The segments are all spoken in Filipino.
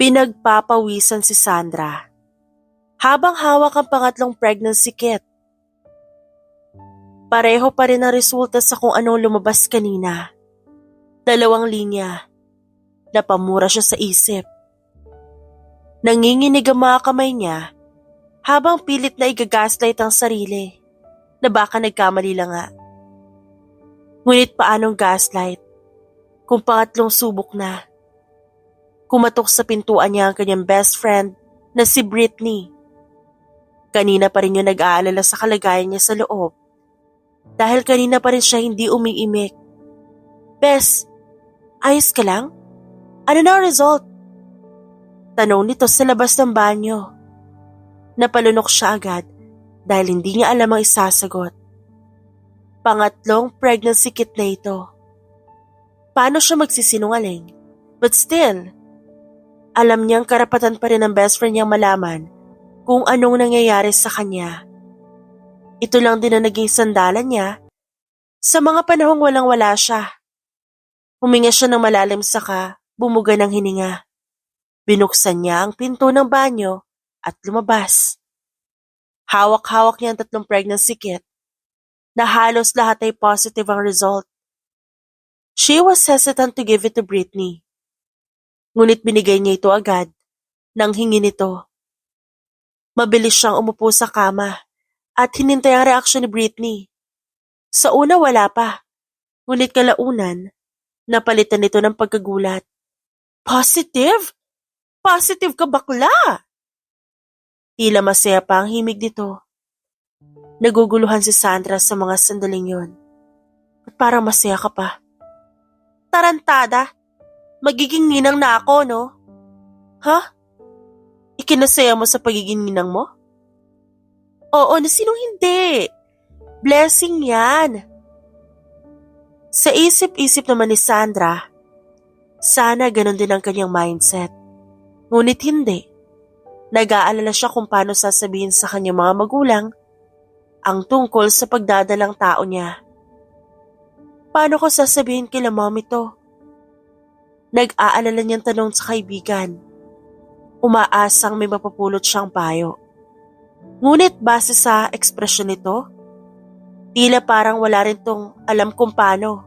Pinagpapawisan si Sandra habang hawak ang pangatlong pregnancy kit. Pareho pa rin ang resulta sa kung anong lumabas kanina. 2 linya. Napamura siya sa isip. Nanginginig ang mga kamay niya habang pilit na igagaslight ang sarili na baka nagkamali lang nga. Ngunit paanong gaslight kung pangatlong subok na? Kumatok sa pintuan niya ang kanyang best friend na si Britney. Kanina pa rin yung nag-aalala sa kalagayan niya sa loob. Dahil kanina pa rin siya hindi umiimik. Bes, ayos ka lang? Ano na ang result? Tanong nito sa labas ng banyo. Napalunok siya agad dahil hindi niya alam ang isasagot. Pangatlong pregnancy kit na ito. Paano siya magsisinungaling? But still, alam niyang karapatan pa rin ng best friend niyang malaman kung anong nangyayari sa kanya. Ito lang din ang naging sandalan niya sa mga panahong walang-wala siya. Huminga siya ng malalim saka bumuga ng hininga. Binuksan niya ang pinto ng banyo at lumabas. Hawak-hawak niya ang 3 pregnancy kit na halos lahat ay positive ang result. She was hesitant to give it to Britney. Ngunit binigay niya ito agad nang hingi nito. Mabilis siyang umupo sa kama at hinintay ang reaksyon ni Britney. Sa una wala pa, ngunit kalaunan, napalitan nito ng pagkagulat. Positive? Positive ka bakla! Tila masaya pa ang himig nito. Naguguluhan si Sandra sa mga sandaling yon. At parang masaya ka pa. Tarantada! Magiging ninang na ako, no? Ha? Ikinasaya mo sa pagiging ninang mo? Oo, na sinong hindi? Blessing yan. Sa isip-isip naman ni Sandra, sana ganun din ang kanyang mindset. Ngunit hindi. Nag-aalala siya kung paano sasabihin sa kanyang mga magulang ang tungkol sa pagdadalang tao niya. Paano ko sasabihin kila mom ito? Nag-aalala niyang tanong sa kaibigan. Umaasang may mapapulot siyang payo. Ngunit base sa ekspresyon nito, tila parang wala rin tong alam kung paano.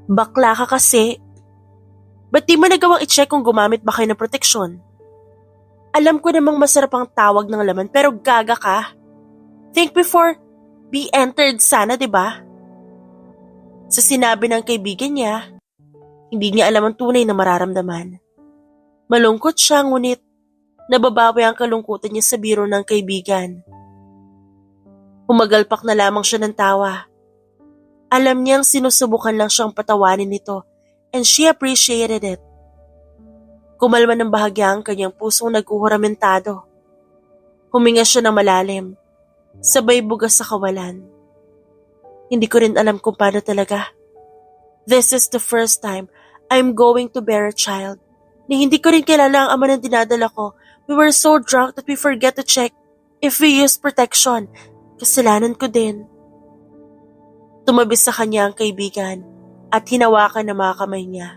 Bakla ka kasi. Ba't di mo nagawang i-check kung gumamit ba kayo ng proteksyon? Alam ko namang masarap ang tawag ng laman pero gaga ka. Think before be entered sana, diba? Sa sinabi ng kaibigan niya, hindi niya alam ang tunay na mararamdaman. Malungkot siya ngunit nababawi ang kalungkutan niya sa biro ng kaibigan. Humagalpak na lamang siya ng tawa. Alam niyang sinusubukan lang siyang patawanin nito and she appreciated it. Kumalma ng bahagya ang kanyang pusong naghuhuramentado. Huminga siya ng malalim, sabay bugas sa kawalan. Hindi ko rin alam kung paano talaga. This is the first time I'm going to bear a child. Ni hindi ko rin kilala ang ama ng dinadala ko. We were so drunk that we forget to check if we use protection. Kasalanan ko din. Tumabi sa kanya ang kaibigan at hinawakan ng mga kamay niya.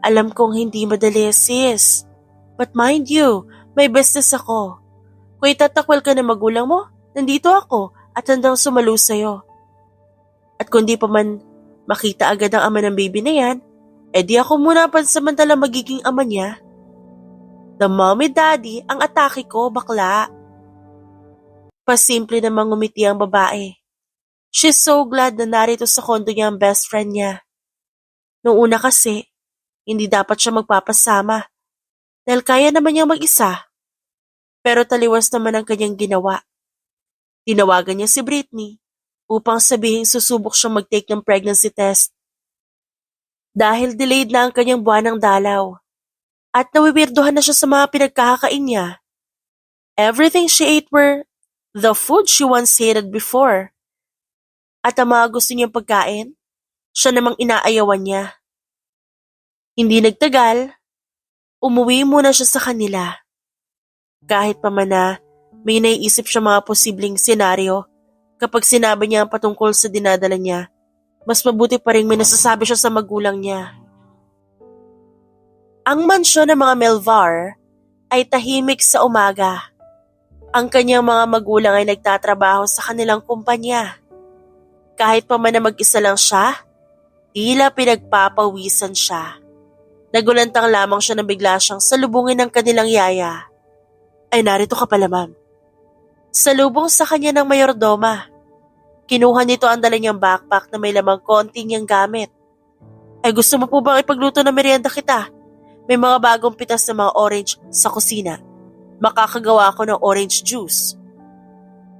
Alam kong hindi madali, sis. But mind you, may business ako. Kung itatakwal ka ng magulang mo, nandito ako at handang sumalo sa'yo. At kung di pa man makita agad ang ama ng baby na yan, edi ako muna pansamantala magiging ama niya. The mommy daddy ang atake ko, bakla. Pasimple namang ngumiti ang babae. She's so glad na narito sa kondo niya ang best friend niya. Noong una kasi, hindi dapat siya magpapasama dahil kaya naman niyang mag-isa. Pero taliwas naman ang kanyang ginawa. Tinawagan niya si Britney upang sabihin susubok siyang mag-take ng pregnancy test. Dahil delayed na ang kanyang buwan ng dalaw at nawiwirduhan na siya sa mga pinagkakakain niya. Everything she ate were the food she once hated before. At ang mga gusto niyang pagkain, siya namang inaayawan niya. Hindi nagtagal, umuwi muna siya sa kanila. Kahit pa man na may naiisip siya mga posibleng senaryo kapag sinabi niya ang patungkol sa dinadala niya, mas mabuti pa rin may nasasabi siya sa magulang niya. Ang mansyon ng mga Melvar ay tahimik sa umaga. Ang kanyang mga magulang ay nagtatrabaho sa kanilang kumpanya. Kahit pa man na mag-isa lang siya, tila pinagpapawisan siya. Nagulantang lamang siya na bigla siyang salubungin ng kanilang yaya. Ay, narito ka pala, ma'am. Salubong sa kanya ng mayordoma. Kinuha nito ang dala niyang backpack na may lamang konti niyang gamit. Ay, gusto mo po bang ipagluto ng merienda kita? May mga bagong pitas na mga orange sa kusina. Makakagawa ako ng orange juice.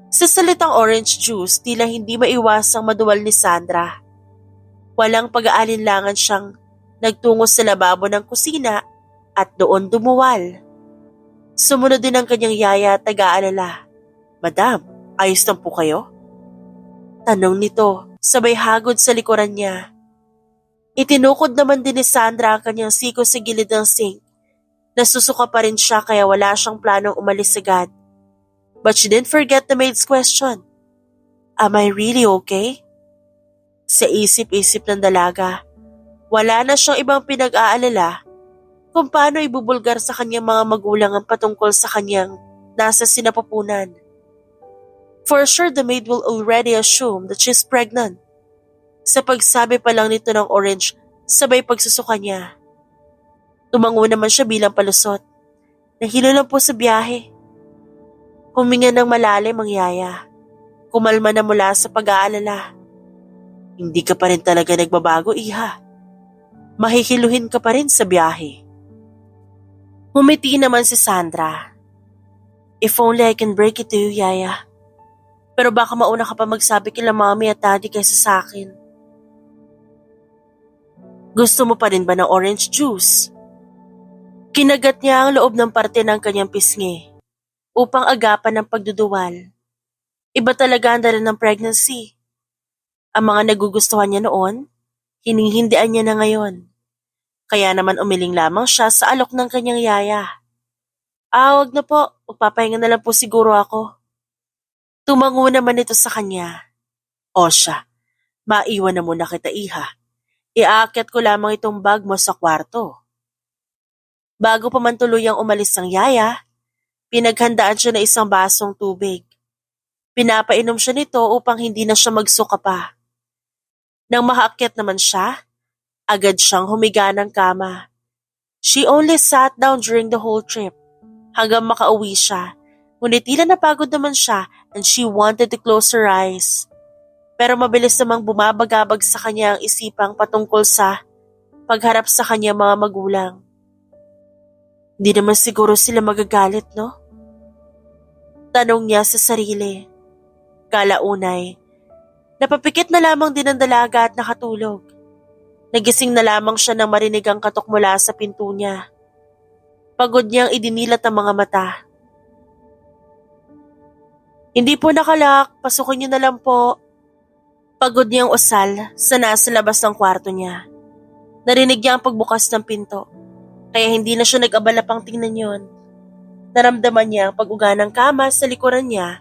Sa salitang orange juice, tila hindi maiwasang maduwal ni Sandra. Walang pag-aalinlangan siyang nagtungo sa lababo ng kusina at doon dumuwal. Sumunod din ang kanyang yaya at nag-aalala. Madam, ayos lang po kayo? Tanong nito, sabay hagod sa likuran niya. Itinukod naman din ni Sandra ang kanyang siko sa gilid ng sink. Nasusuka pa rin siya kaya wala siyang planong umalis agad. But she didn't forget the maid's question. Am I really okay? Sa isip-isip ng dalaga, wala na siyang ibang pinag-aalala kung paano ibubulgar sa kanyang mga magulang ang patungkol sa kanyang nasa sinapupunan. For sure, the maid will already assume that she's pregnant. Sa pagsabi pa lang nito ng orange, sabay pagsusuka niya. Tumango naman siya bilang palusot. Nahilo lang po sa biyahe. Huminga ng malalim ang yaya. Kumalma na mula sa pag-aalala. Hindi ka pa rin talaga nagbabago, iha. Mahihiluhin ka pa rin sa biyahe. Humiti naman si Sandra. If only I can break it to you, yaya. Pero baka mauna ka pa magsabi kila mami at daddy kaysa sa akin. Gusto mo pa rin ba ng orange juice? Kinagat niya ang loob ng parte ng kanyang pisngi upang agapan ng pagduduwal. Iba talaga ang dala ng pregnancy. Ang mga nagugustuhan niya noon, hinihindian niya na ngayon. Kaya naman umiling lamang siya sa alok ng kanyang yaya. Wag na po, magpapahinga na lang po siguro ako. Tumango naman ito sa kanya. O siya, maiwan na muna kita, iha. Iaakyat ko lamang itong bag mo sa kwarto. Bago pa man tuluyang umalis ang yaya, pinaghandaan siya ng isang basong tubig. Pinapainom siya nito upang hindi na siya magsuka pa. Nang makaakyat naman siya, agad siyang humiga ng kama. She only sat down during the whole trip, hanggang makauwi siya. Ngunit tila napagod naman siya and she wanted to close her eyes. Pero mabilis namang bumabagabag sa kanya ang isipang patungkol sa pagharap sa kanya mga magulang. Hindi naman siguro sila magagalit, no? Tanong niya sa sarili. Kalaunay, napapikit na lamang din ang dalaga at nakatulog. Nagising na lamang siya nang marinig ang katok mula sa pinto niya. Pagod niyang idinilat ang mga mata. Hindi po nakalak, pasukin niyo na lang po. Pagod niyang usal sa nasa labas ng kwarto niya. Narinig niya ang pagbukas ng pinto. Kaya hindi na siya nag-abala pang tingnan yon. Naramdaman niya ang pag-uga ng kama sa likuran niya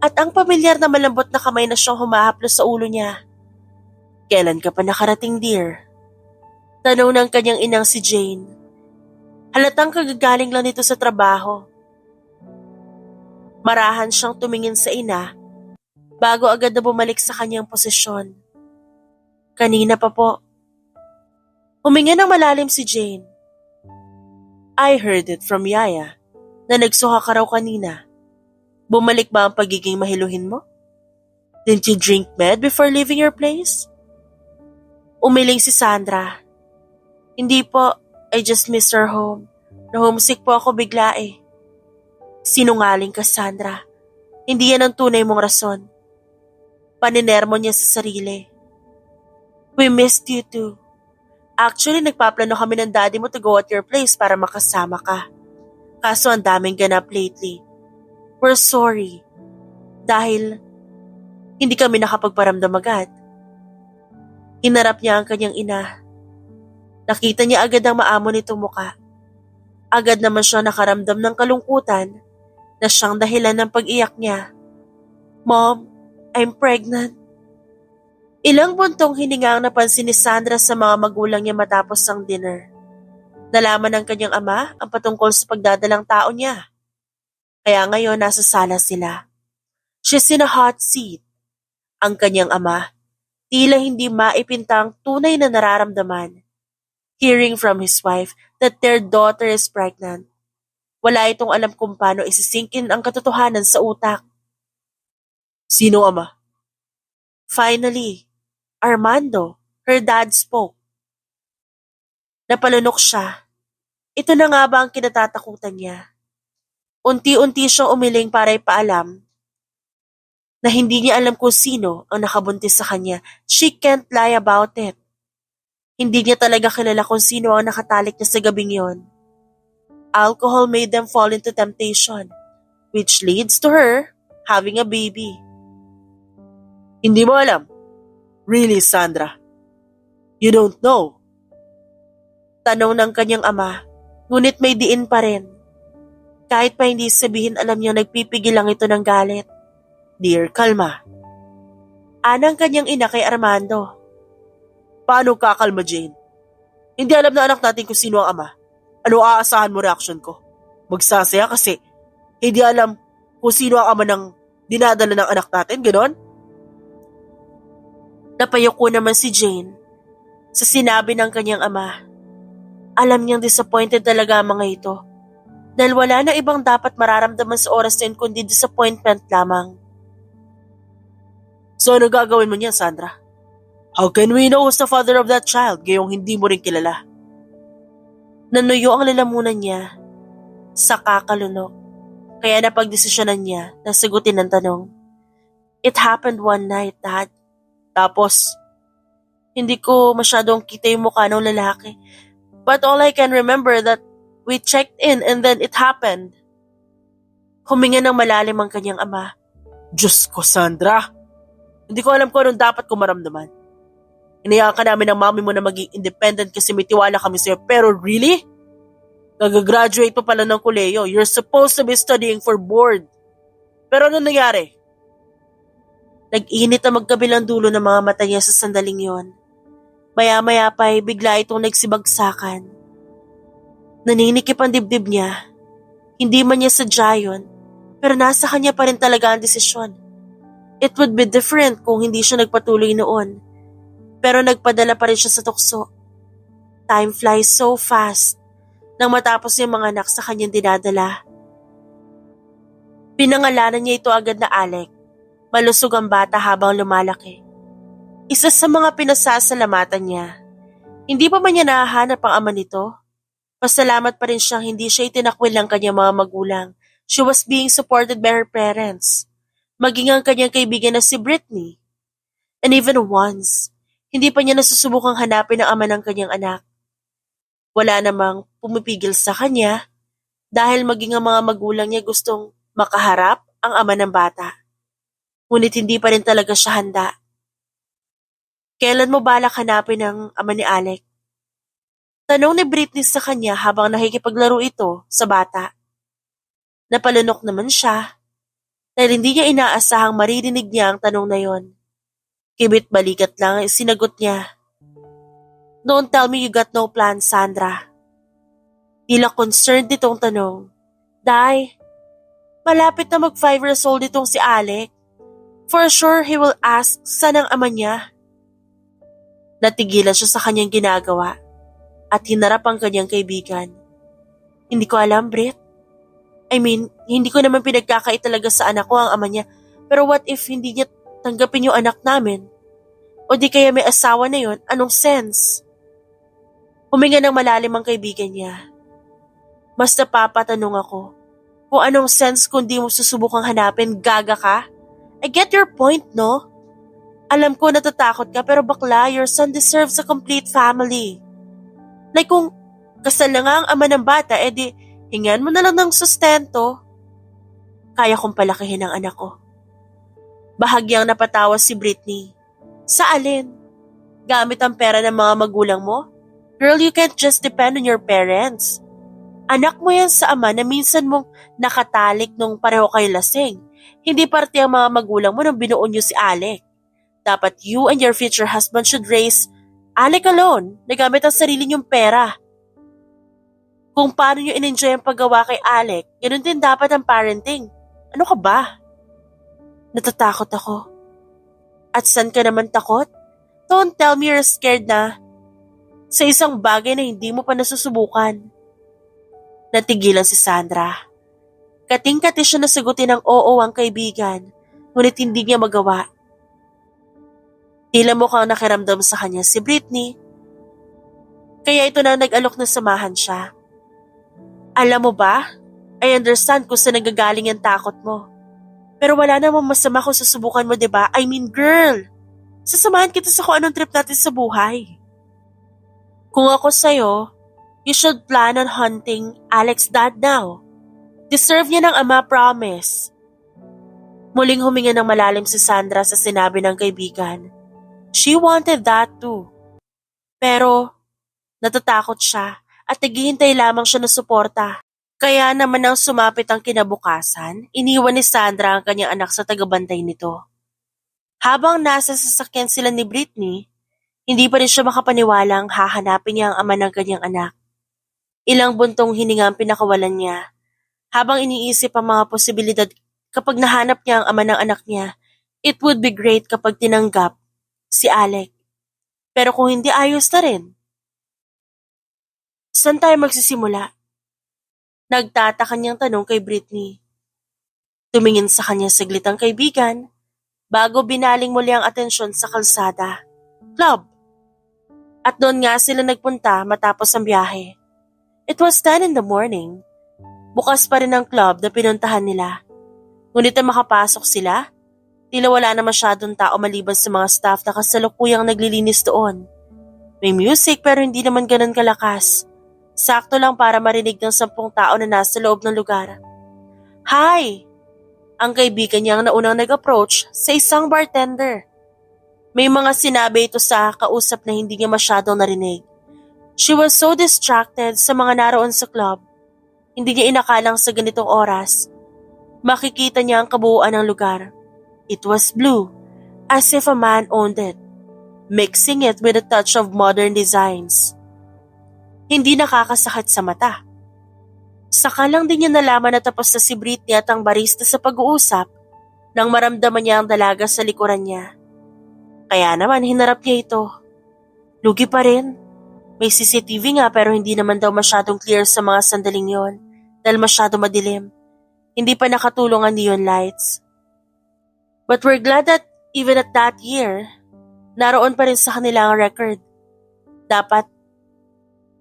at ang pamilyar na malambot na kamay na siyang humahaplos sa ulo niya. Kailan ka pa nakarating, dear? Tanong ng kanyang inang si Jane. Halatang kagagaling lang nito sa trabaho. Marahan siyang tumingin sa ina bago agad na bumalik sa kanyang posisyon. Kanina pa po. Huminga ng malalim si Jane. I heard it from Yaya na nagsuka ka raw kanina. Bumalik ba ang pagiging mahiluhin mo? Didn't you drink med before leaving your place? Umiling si Sandra. Hindi po, I just miss her home. Na-homesick po ako bigla eh. Sinungaling ka, Sandra. Hindi yan ang tunay mong rason. Paninermo niya sa sarili. We missed you too. Actually, nagpaplano kami ng daddy mo to go at your place para makasama ka. Kaso ang daming ganap lately. We're sorry. Dahil hindi kami nakapagparamdam agad. Hinarap niya ang kanyang ina. Nakita niya agad ang maamo nitong muka. Agad naman siya nakaramdam ng kalungkutan na siyang dahilan ng pag-iyak niya. Mom, I'm pregnant. Ilang buntong hininga ang napansin ni Sandra sa mga magulang niya matapos ang dinner. Nalaman ng kanyang ama ang patungkol sa pagdadalang tao niya. Kaya ngayon nasa sala sila. She's in a hot seat. Ang kanyang ama, tila hindi maipinta ang tunay na nararamdaman. Hearing from his wife that their daughter is pregnant. Wala itong alam kung paano isisingkin ang katotohanan sa utak. Sino ama? Finally, Armando, her dad spoke. Napalunok siya. Ito na nga ba ang kinatatakutan niya? Unti-unti siyang umiling para ipaalam na hindi niya alam kung sino ang nakabuntis sa kanya. She can't lie about it. Hindi niya talaga kilala kung sino ang nakatalik niya sa gabing yon. Alcohol made them fall into temptation, which leads to her having a baby. Hindi mo alam? Really, Sandra? You don't know? Tanong ng kanyang ama, ngunit may diin pa rin. Kahit pa hindi sabihin, alam niyang nagpipigil lang ito ng galit. Dear, kalma. Anang kanyang ina kay Armando. Paano kakalma, Jane? Hindi alam na anak natin kung sino ang ama. Ano aasahan mo reaction ko? Magsasaya kasi hindi alam kung sino ang ama ng dinadala ng anak natin, ganon? Napayuko naman si Jane sa sinabi ng kanyang ama. Alam niyang disappointed talaga ang mga ito dahil wala na ibang dapat mararamdaman sa oras na yun kundi disappointment lamang. So ano gagawin mo niya, Sandra? How can we know who's the father of that child gayong hindi mo rin kilala? Nanuyo ang lalamunan niya sa kakalunok, kaya napagdesisyonan niya na sagutin ang tanong. It happened one night, Dad. Tapos, hindi ko masyadong kita yung mukha ng lalaki. But all I can remember that we checked in and then it happened. Huminga ng malalim ang kanyang ama. Diyos ko, Sandra. Hindi ko alam kung anong dapat ko maramdaman. Inayaan ka namin ng mami mo na maging independent kasi may tiwala kami sa'yo. Pero really? Nag-graduate pa pala ng koleyo. You're supposed to be studying for board. Pero ano nangyari? Nag-init ang magkabilang dulo ng mga mata niya sa sandaling yon. Maya-maya pa ay bigla itong nagsibagsakan. Naninikip ang dibdib niya. Hindi man niya sadya yun, pero nasa kanya pa rin talaga ang desisyon. It would be different kung hindi siya nagpatuloy noon. Pero nagpadala pa rin siya sa tukso. Time flies so fast nang matapos yung mga anak sa kanyang dinadala. Pinangalanan niya ito agad na Alec. Malusog ang bata habang lumalaki. Isa sa mga pinasasalamatan niya. Hindi pa man niya nahahanap ang ama nito. Pasalamat pa rin siyang hindi siya itinakwil ng kanyang mga magulang. She was being supported by her parents. Maging ang kanyang kaibigan na si Brittany. And even once, hindi pa niya nasusubukang hanapin ang ama ng kanyang anak. Wala namang pumipigil sa kanya dahil maging ang mga magulang niya gustong makaharap ang ama ng bata. Ngunit hindi pa rin talaga siya handa. Kailan mo balak hanapin ang ama ni Alec? Tanong ni Brittany sa kanya habang nakikipaglaro ito sa bata. Napalunok naman siya dahil hindi niya inaasahang maririnig niya ang tanong na yon. Kibit balikat lang ang sinagot niya. Don't tell me you got no plan, Sandra. Tila concerned itong tanong. Day, malapit na mag 5 years old itong si Alec. For sure he will ask saan ang ama niya. Natigilan siya sa kanyang ginagawa at hinarap ang kanyang kaibigan. Hindi ko alam, Britt. I mean, hindi ko naman pinagkakait talaga sa anak ko ang ama niya. Pero what if hindi niya tanggapin yung anak namin? O di kaya may asawa na yun? Anong sense? Huminga ng malalim ang kaibigan niya. Mas napapatanong ako kung anong sense kung di mo susubukang hanapin, gaga ka? I get your point, no? Alam ko natatakot ka pero bakla, your son deserves a complete family. Like kung kasal na nga ang ama ng bata, edi hingan mo na lang ng sustento. Kaya kong palakihin ang anak ko. Bahagyang napatawa si Brittany. Sa alin? Gamit ang pera ng mga magulang mo? Girl, you can't just depend on your parents. Anak mo yan sa ama na minsan mong nakatalik nung pareho kayo lasing. Hindi parte ang mga magulang mo nang binuon niyo si Alec. Dapat you and your future husband should raise Alec alone na gamit ang sarili niyong pera. Kung paano nyo in-enjoy ang paggawa kay Alec, ganun din dapat ang parenting. Ano ka ba? Natatakot ako. At saan ka naman takot? Don't tell me you're scared na sa isang bagay na hindi mo pa nasusubukan. Natigilan si Sandra. Kating-kati siya na sagutin ng oo ang kaibigan, ngunit hindi niya magawa. Tila mukhang nakiramdam sa kanya si Britney. Kaya ito na nag-alok na samahan siya. Alam mo ba, I understand kung saan nagagaling ang takot mo. Pero wala namang masama kung susubukan mo, diba? I mean, girl, sasamahan kita sa kung anong trip natin sa buhay. Kung ako sa'yo, you should plan on hunting Alex's dad now. Deserve niya ng ama, promise. Muling huminga ng malalim si Sandra sa sinabi ng kaibigan. She wanted that too. Pero natatakot siya at naghihintay lamang siya ng suporta. Kaya naman nang sumapit ang kinabukasan, iniwan ni Sandra ang kanyang anak sa tagabantay nito. Habang nasa sasakyan sila ni Britney, hindi pa rin siya makapaniwalang hahanapin niya ang ama ng kanyang anak. Ilang buntong hininga ang pinakawalan niya. Habang iniisip ang mga posibilidad kapag nahanap niya ang ama ng anak niya, it would be great kapag tinanggap si Alec. Pero kung hindi, ayos na rin. Saan tayo magsisimula? Nagtataka niyang tanong kay Britney. Tumingin sa kanya saglit ang kaibigan bago binaling muli ang atensyon sa kalsada. Club. At doon nga sila nagpunta matapos ang biyahe. It was 10 in the morning. Bukas pa rin ang club na pinuntahan nila. Ngunit na makapasok sila, tila wala na masyadong tao maliban sa mga staff na kasalukuyang naglilinis doon. May music pero hindi naman ganun kalakas. Sakto lang para marinig ng 10 tao na nasa loob ng lugar. Hi! Ang kaibigan niya ang naunang nag-approach sa isang bartender. May mga sinabi ito sa kausap na hindi niya masyadong narinig. She was so distracted sa mga naroon sa club. Hindi niya inakalang sa ganitong oras. Makikita niya ang kabuuan ng lugar. It was blue, as if a man owned it, mixing it with a touch of modern designs. Hindi nakakasakit sa mata. Saka lang din niya nalaman na tapos na si Britney at ang barista sa pag-uusap nang maramdaman niya ang dalaga sa likuran niya. Kaya naman hinarap niya ito. Lugi pa rin. May CCTV nga pero hindi naman daw masyadong clear sa mga sandaling yon dahil masyado madilim. Hindi pa nakatulong ang neon lights. But we're glad that even at that year, naroon pa rin sa kanila ang record. Dapat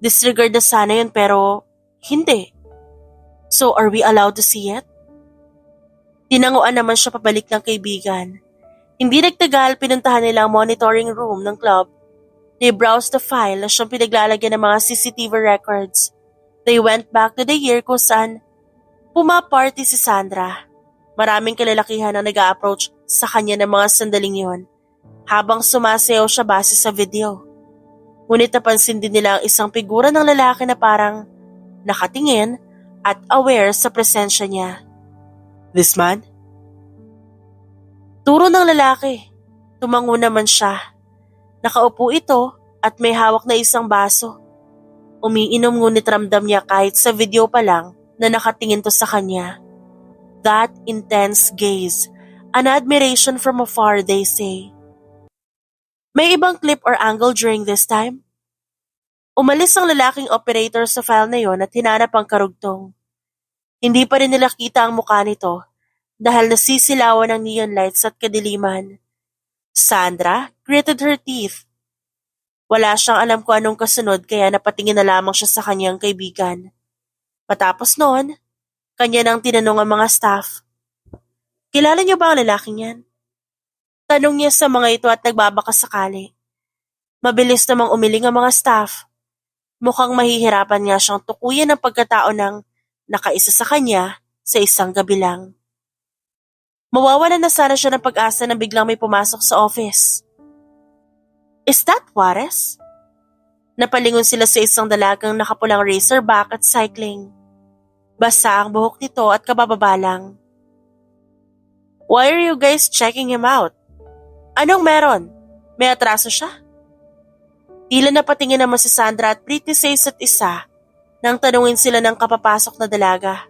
disregard na sana yun pero hindi. So are we allowed to see it? Tinanguan naman siya pabalik ng kaibigan. Hindi nagtagal, pinuntahan nila ang monitoring room ng club. They browsed the file na siyang pinaglalagyan ng mga CCTV records. They went back to the year kung saan pumaparty si Sandra. Maraming kalalakihan ang nag-a-approach sa kanya ng mga sandaling yon habang sumasayaw siya base sa video. Ngunit napansin din nila ang isang figura ng lalaki na parang nakatingin at aware sa presensya niya. This man? Turo ng lalaki. Tumango naman siya. Nakaupo ito at may hawak na isang baso. Umiinom ngunit ramdam niya kahit sa video pa lang na nakatingin to sa kanya. That intense gaze, an admiration from afar, they say. May ibang clip or angle during this time? Umalis ang lalaking operator sa file na yon at hinanap ang karugtong. Hindi pa rin nila kita ang mukha nito dahil nasisilawan ng neon lights at kadiliman. Sandra gritted her teeth. Wala siyang alam kung anong kasunod kaya napatingin na lamang siya sa kanyang kaibigan. Matapos noon, kanya nang tinanong ang mga staff. Kilala niyo ba ang lalaking yan? Tanong niya sa mga ito at nagbabaka sakali. Mabilis namang umiling ang mga staff. Mukhang mahihirapan nga siyang tukuyin ang pagkatao ng nakaisa sa kanya sa isang gabi lang. Mawawalan na sana siya ng pag-asa nang biglang may pumasok sa office. Is that Juarez? Napalingon sila sa isang dalagang nakapulang racerback at cycling. Basa ang buhok nito at kabababa lang. Why are you guys checking him out? Anong meron? May atraso siya? Tila napatingin naman si Sandra at Britney sa isa't isa. nang tanungin sila ng kapapasok na dalaga.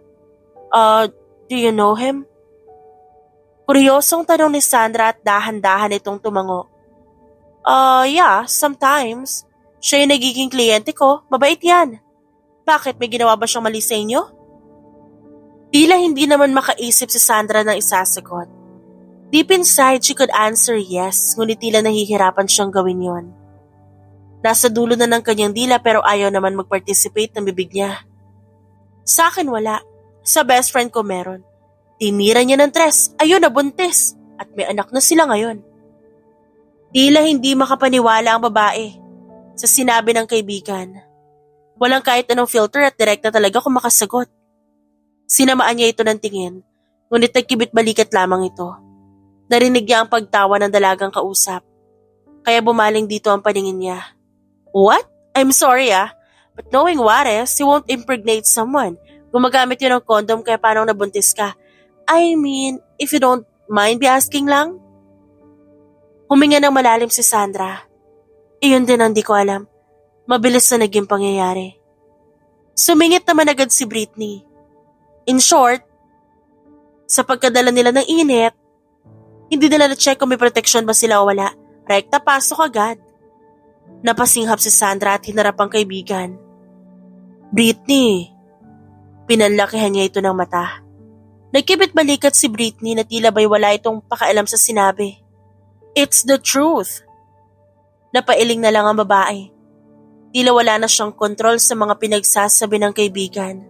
Do you know him? Kuryosong tanong ni Sandra at dahan-dahan itong tumango. Yeah, sometimes. Siya yung nagiging kliyente ko, mabait yan. Bakit, may ginawa ba siyang mali sa inyo? Tila hindi naman makaisip si Sandra ng isasagot. Deep inside, she could answer yes, ngunit tila nahihirapan siyang gawin yon. Nasa dulo na ng kanyang dila pero ayaw naman mag-participate ng bibig niya. Sa akin wala. Sa best friend ko meron. Tinira niya ng 3, ayun nabuntis, at may anak na sila ngayon. Tila hindi makapaniwala ang babae sa sinabi ng kaibigan. Walang kahit anong filter at direkta talaga kung makasagot. Sinamaan niya ito ng tingin, ngunit nagkibit balikat lamang ito. Narinig niya ang pagtawa ng dalagang kausap, kaya bumaling dito ang paningin niya. What? I'm sorry but knowing Juarez, he won't impregnate someone. Gumagamit yun ng condom kaya paano nabuntis ka? I mean, if you don't mind be asking lang? Huminga ng malalim si Sandra. Iyon din ang di ko alam. Mabilis na naging pangyayari. Sumingit naman agad si Britney. In short, sa pagkadala nila ng init, hindi nila na-check kung may protection ba sila o wala. Rekta pasok agad. Napasinghap si Sandra at hinarap ang kaibigan. Britney. Pinanlakihan niya ito ng mata. Nagkibit balikat si Britney na tila ba'y wala itong pakaalam sa sinabi. It's the truth. Napailing na lang ang babae. Tila wala na siyang kontrol sa mga pinagsasabi ng kaibigan.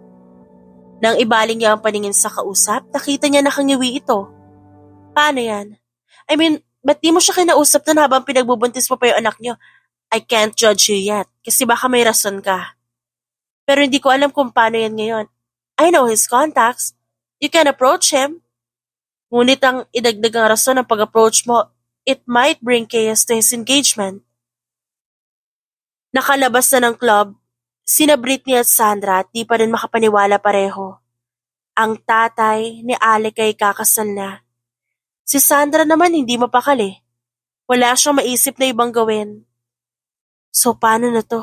Nang ibaling niya ang paningin sa kausap, nakita niya nakangiwi ito. Paano yan? I mean, ba't di mo siya kinausap na habang pinagbubuntis mo pa yung anak niyo? I can't judge you yet, kasi baka may rason ka. Pero hindi ko alam kung paano yan ngayon. I know his contacts. You can approach him. Ngunit ang idagdag ang rason ng pag-approach mo, it might bring chaos to his engagement. Nakalabas na ng club, sina Britney at Sandra at di pa rin makapaniwala pareho. Ang tatay ni Alec ay kakasal na. Si Sandra naman hindi mapakali. Wala siyang maisip na ibang gawin. So paano na to?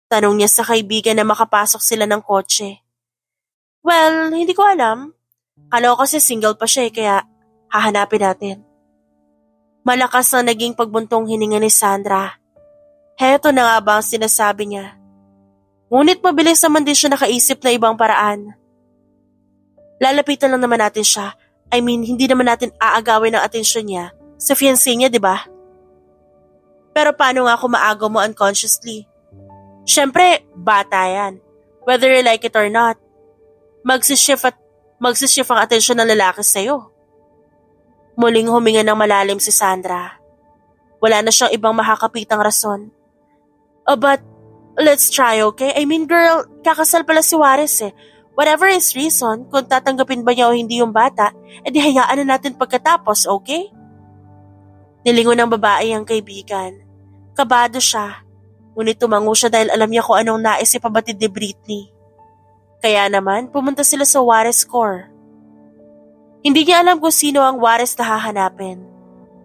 Tanong niya sa kaibigan na makapasok sila ng kotse. Well, hindi ko alam. Kala ko kasi single pa siya kaya hahanapin natin. Malakas na naging pagbuntong hininga ni Sandra. Heto na nga ba ang sinasabi niya? Ngunit mabilis naman din siya nakaisip na ibang paraan. Lalapitan lang naman natin siya. I mean, hindi naman natin aagawin ang atensyon niya sa fiancé niya, di ba? Pero paano nga kung maagaw mo unconsciously? Siyempre, bata yan. Whether you like it or not, magsishift ang atensyon ng lalaki sa'yo. Muling huminga ng malalim si Sandra. Wala na siyang ibang makakapitang rason. But let's try, okay? I mean, girl, kakasal pala si Juarez eh. Whatever his reason, kung tatanggapin ba niya o hindi yung bata, edi hayaan na natin pagkatapos, okay? Nilingon ng babae ang kaibigan. Kabado siya. Ngunit tumango siya dahil alam niya kung anong nais ipabatid ni Britney. Kaya naman, pumunta sila sa Juarez Core. Hindi niya alam kung sino ang Juarez na hahanapin.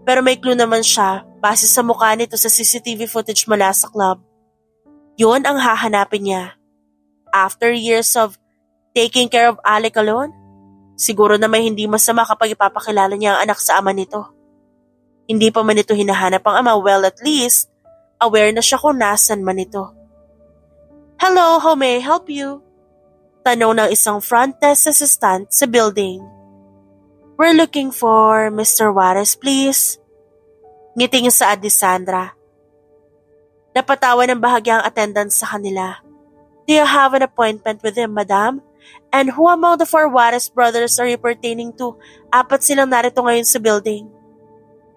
Pero may clue naman siya base sa mukha nito sa CCTV footage mula sa club. Yun ang hahanapin niya. After years of taking care of Alec alone, siguro na may hindi masama kapag ipapakilala niya ang anak sa ama nito. Hindi pa man ito hinahanap ang ama, well at least, aware na siya kung nasan man ito. Hello, how may I help you? Tanong ng isang front desk assistant sa building. We're looking for Mr. Juarez, please. Ngiting saad ni Sandra. Napatawa ng bahagya ang attendant sa kanila. Do you have an appointment with him, madam? And who among the 4 Juarez brothers are you pertaining to? 4 silang narito ngayon sa building.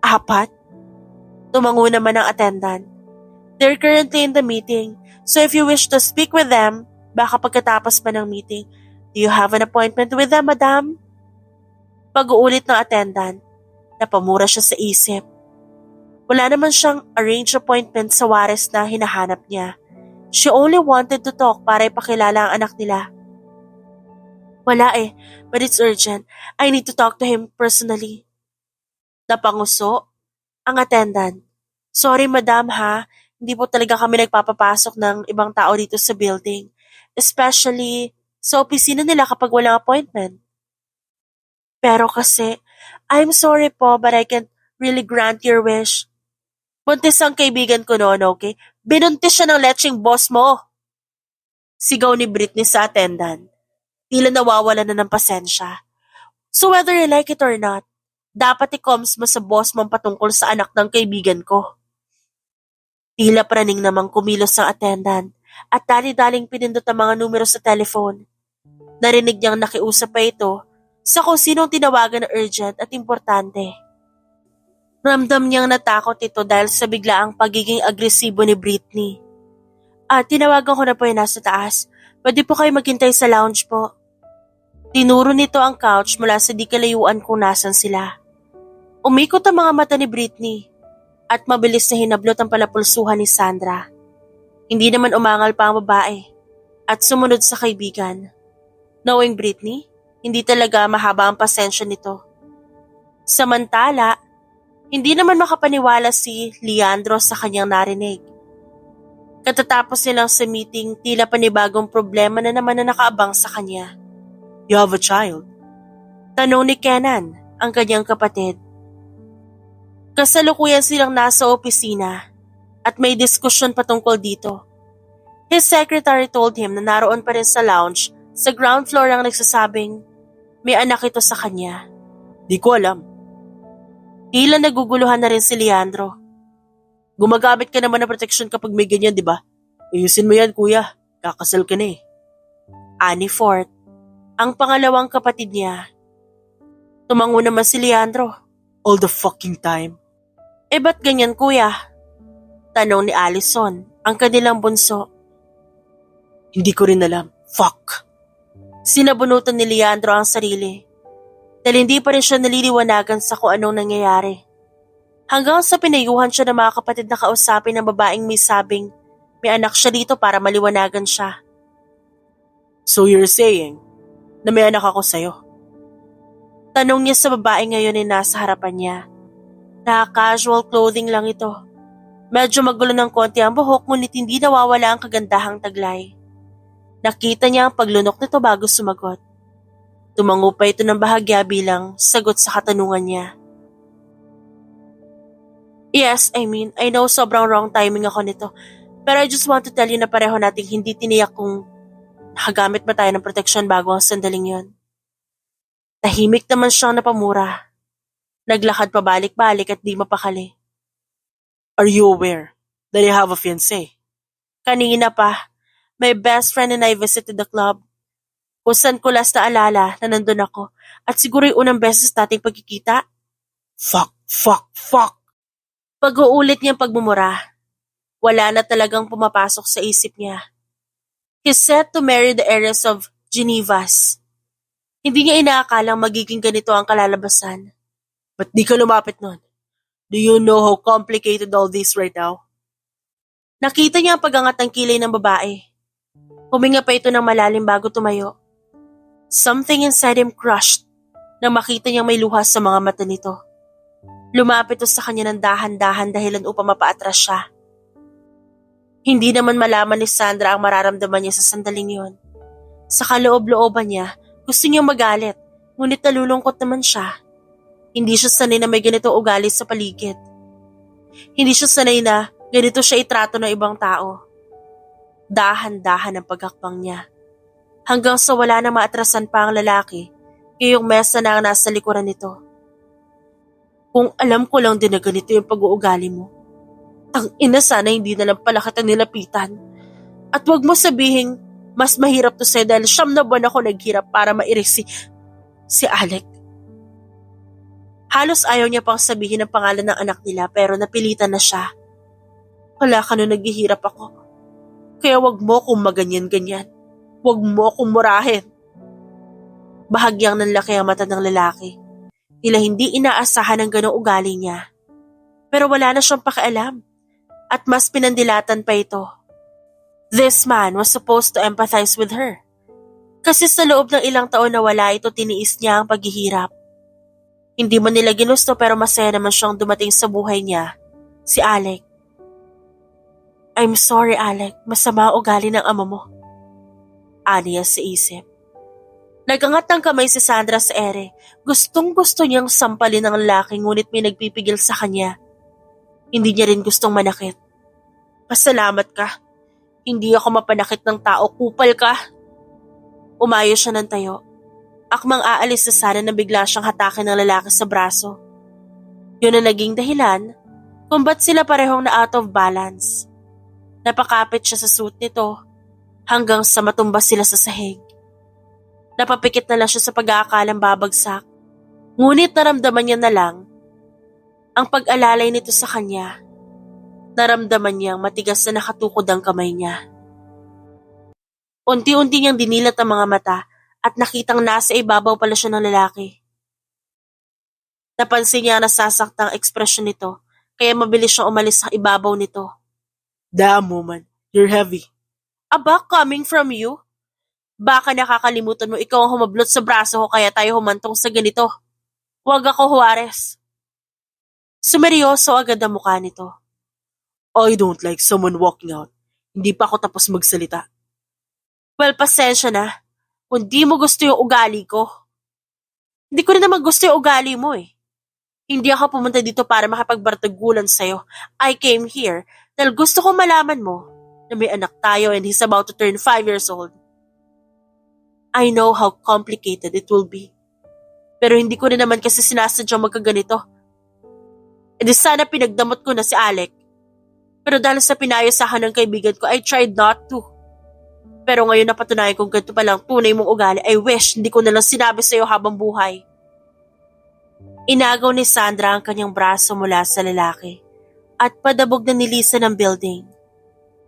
4? Tumango naman ang attendant. They're currently in the meeting, so if you wish to speak with them, baka pagkatapos pa ng meeting, do you have an appointment with them, madam? Pag-uulit ng attendant, napamura siya sa isip. Wala naman siyang arrange appointment sa Juarez na hinahanap niya. She only wanted to talk para ipakilala ang anak nila. Wala but it's urgent. I need to talk to him personally. Napanguso ang attendant. Sorry madam ha, hindi po talaga kami nagpapapasok ng ibang tao dito sa building. Especially sa opisina nila kapag walang appointment. Pero kasi, I'm sorry po but I can't really grant your wish. Buntis ang kaibigan ko noon, okay? Binuntis siya ng lecheng boss mo. Sigaw ni Britney sa attendant. Tila nawawala na ng pasensya. So whether you like it or not, dapat i-coms mo sa boss mong patungkol sa anak ng kaibigan ko. Tila praning namang kumilos ang attendant at dali-daling pinindot ang mga numero sa telephone. Narinig niyang nakiusap pa ito sa kung sinong tinawagan na urgent at importante. Ramdam niyang natakot ito dahil sa biglaang pagiging agresibo ni Britney. Tinawagan ko na po yung nasa taas. Pwede po kayo maghintay sa lounge po. Tinuro nito ang couch mula sa di kalayuan kung nasan sila. Umikot ang mga mata ni Britney at mabilis na hinablot ang palapulsuhan ni Sandra. Hindi naman umangal pa ang babae at sumunod sa kaibigan. Knowing Britney, hindi talaga mahaba ang pasensya nito. Samantala, hindi naman makapaniwala si Leandro sa kanyang narinig. Katatapos nilang sa meeting, tila panibagong problema na naman na nakaabang sa kanya. You have a child? Tanong ni Kenan, ang kanyang kapatid. Kasalukuyan silang nasa opisina at may diskusyon patungkol dito. His secretary told him na naroon pa rin sa lounge sa ground floor ang nagsasabing may anak ito sa kanya. Di ko alam. Tila naguguluhan na rin si Leandro. Gumagamit ka naman ng protection kapag may ganyan, di ba? Ayusin mo yan, kuya. Kakasal ka na eh. Ani Fort, ang pangalawang kapatid niya. Tumango naman si Leandro. All the fucking time. Ba't ganyan, kuya? Tanong ni Allison, ang kanilang bunso. Hindi ko rin alam. Fuck. Sinabunutan ni Leandro ang sarili. Dahil hindi pa rin siya naliliwanagan sa kung anong nangyayari. Hanggang sa pinayuhan siya ng mga kapatid na kausapin ng babaeng may sabing may anak siya dito para maliwanagan siya. So you're saying na may anak ako sa'yo? Tanong niya sa babae ngayon ay nasa harapan niya. Naka-casual clothing lang ito. Medyo magulo ng konti ang buhok ngunit hindi nawawala ang kagandahang taglay. Nakita niya ang paglunok nito bago sumagot. Tumango pa ito ng bahagya bilang sagot sa katanungan niya. Yes, I know sobrang wrong timing ako nito. Pero I just want to tell you na pareho nating hindi tiniyak kung nakagamit ba tayo ng protection bago ang sandaling yon. Tahimik naman siyang napamura. Naglakad pabalik-balik at di mapakali. Are you aware that you have a fiancé? Kanina pa, my best friend and I visited the club. Kung saan ko last naalala na nandun ako at siguro yung unang beses nating pagkikita. Fuck. Pag-uulit niyang pagmumura, wala na talagang pumapasok sa isip niya. He's set to marry the heiress of Genevas. Hindi niya inaakalang magiging ganito ang kalalabasan. Ba't di ka lumapit nun? Do you know how complicated all this right now? Nakita niya ang pagangat ng kilay ng babae. Huminga pa ito ng malalim bago tumayo. Something inside him crushed nang makita niyang may luha sa mga mata nito. Lumapit ito sa kanya ng dahan-dahan dahilan upang mapaatras siya. Hindi naman malaman ni Sandra ang mararamdaman niya sa sandaling yon. Sa kaloob-looban niya, gusto niyang magalit, ngunit nalulungkot naman siya. Hindi siya sanay na may ganito ugali sa paligid. Hindi siya sanay na ganito siya itrato ng ibang tao. Dahan-dahan ang paghakbang niya. Hanggang sa wala na maatrasan pa ang lalaki, ngayong mesa na ang nasa likuran nito. Kung alam ko lang din na ganito yung pag-uugali mo, tangina sana hindi na lang pala kita nilapitan. At wag mo sabihing mas mahirap to sa'yo dahil 9 na buwan ako naghirap para mairis si Alec. Halos ayaw niya pang sabihin ang pangalan ng anak nila pero napilitan na siya. Wala ka nung naghihirap ako. Kaya wag mo akong maganyan-ganyan. Wag mo akong murahin. Bahagyang nanlaki ang mata ng lalaki. Tila hindi inaasahan ang ganong ugali niya. Pero wala na siyang pakialam. At mas pinandilatan pa ito. This man was supposed to empathize with her. Kasi sa loob ng ilang taon na wala ito, tiniis niya ang paghihirap. Hindi man nila ginusto pero masaya naman siyang dumating sa buhay niya, si Alec. I'm sorry, Alec. Masama ugali ng ama mo. Aniya sa isip. Nagangat ng kamay si Sandra sa ere. Gustong-gusto niyang sampalin ng lalaki ngunit may nagpipigil sa kanya. Hindi niya rin gustong manakit. Pasalamat ka. Hindi ako mapanakit ng tao, kupal ka. Umayo siya ng tayo. Akmang aalis na sana na bigla siyang hatakin ng lalaki sa braso. Yun ang naging dahilan kung ba't sila parehong na out of balance. Napakapit siya sa suit nito hanggang sa matumba sila sa sahig. Napapikit na lang siya sa pag-aakalang babagsak. Ngunit naramdaman niya na lang ang pag-alalay nito sa kanya. Naramdaman niyang matigas na nakatukod ang kamay niya. Unti-unti niyang dinilat ang mga mata at nakitang nasa ibabaw pala siya ng lalaki. Napansin niya ang nasasaktang ekspresyon nito kaya mabilis siyang umalis sa ibabaw nito. Damn woman, you're heavy. Aba, coming from you? Baka nakakalimutan mo ikaw ang humablot sa braso ko kaya tayo humantong sa ganito. Huwag ako, Juarez. Sumeryoso agad ang mukha nito. I don't like someone walking out. Hindi pa ako tapos magsalita. Well, pasensya na. Kung di mo gusto yung ugali ko. Hindi ko rin naman gusto yung ugali mo eh. Hindi ako pumunta dito para makapagbartagulan sa'yo. I came here dahil gusto kong malaman mo na may anak tayo and he's about to turn 5 years old. I know how complicated it will be. Pero hindi ko rin naman kasi sinasadyang magkaganito. E di sana pinagdamot ko na si Alec. Pero dahil sa pinayosahan ng kaibigan ko, I tried not to. Pero ngayon napatunayan kong ganito palang tunay mong ugali, I wish hindi ko nalang sinabi sa'yo habang buhay. Inagaw ni Sandra ang kanyang braso mula sa lalaki at padabog na nilisan ng building.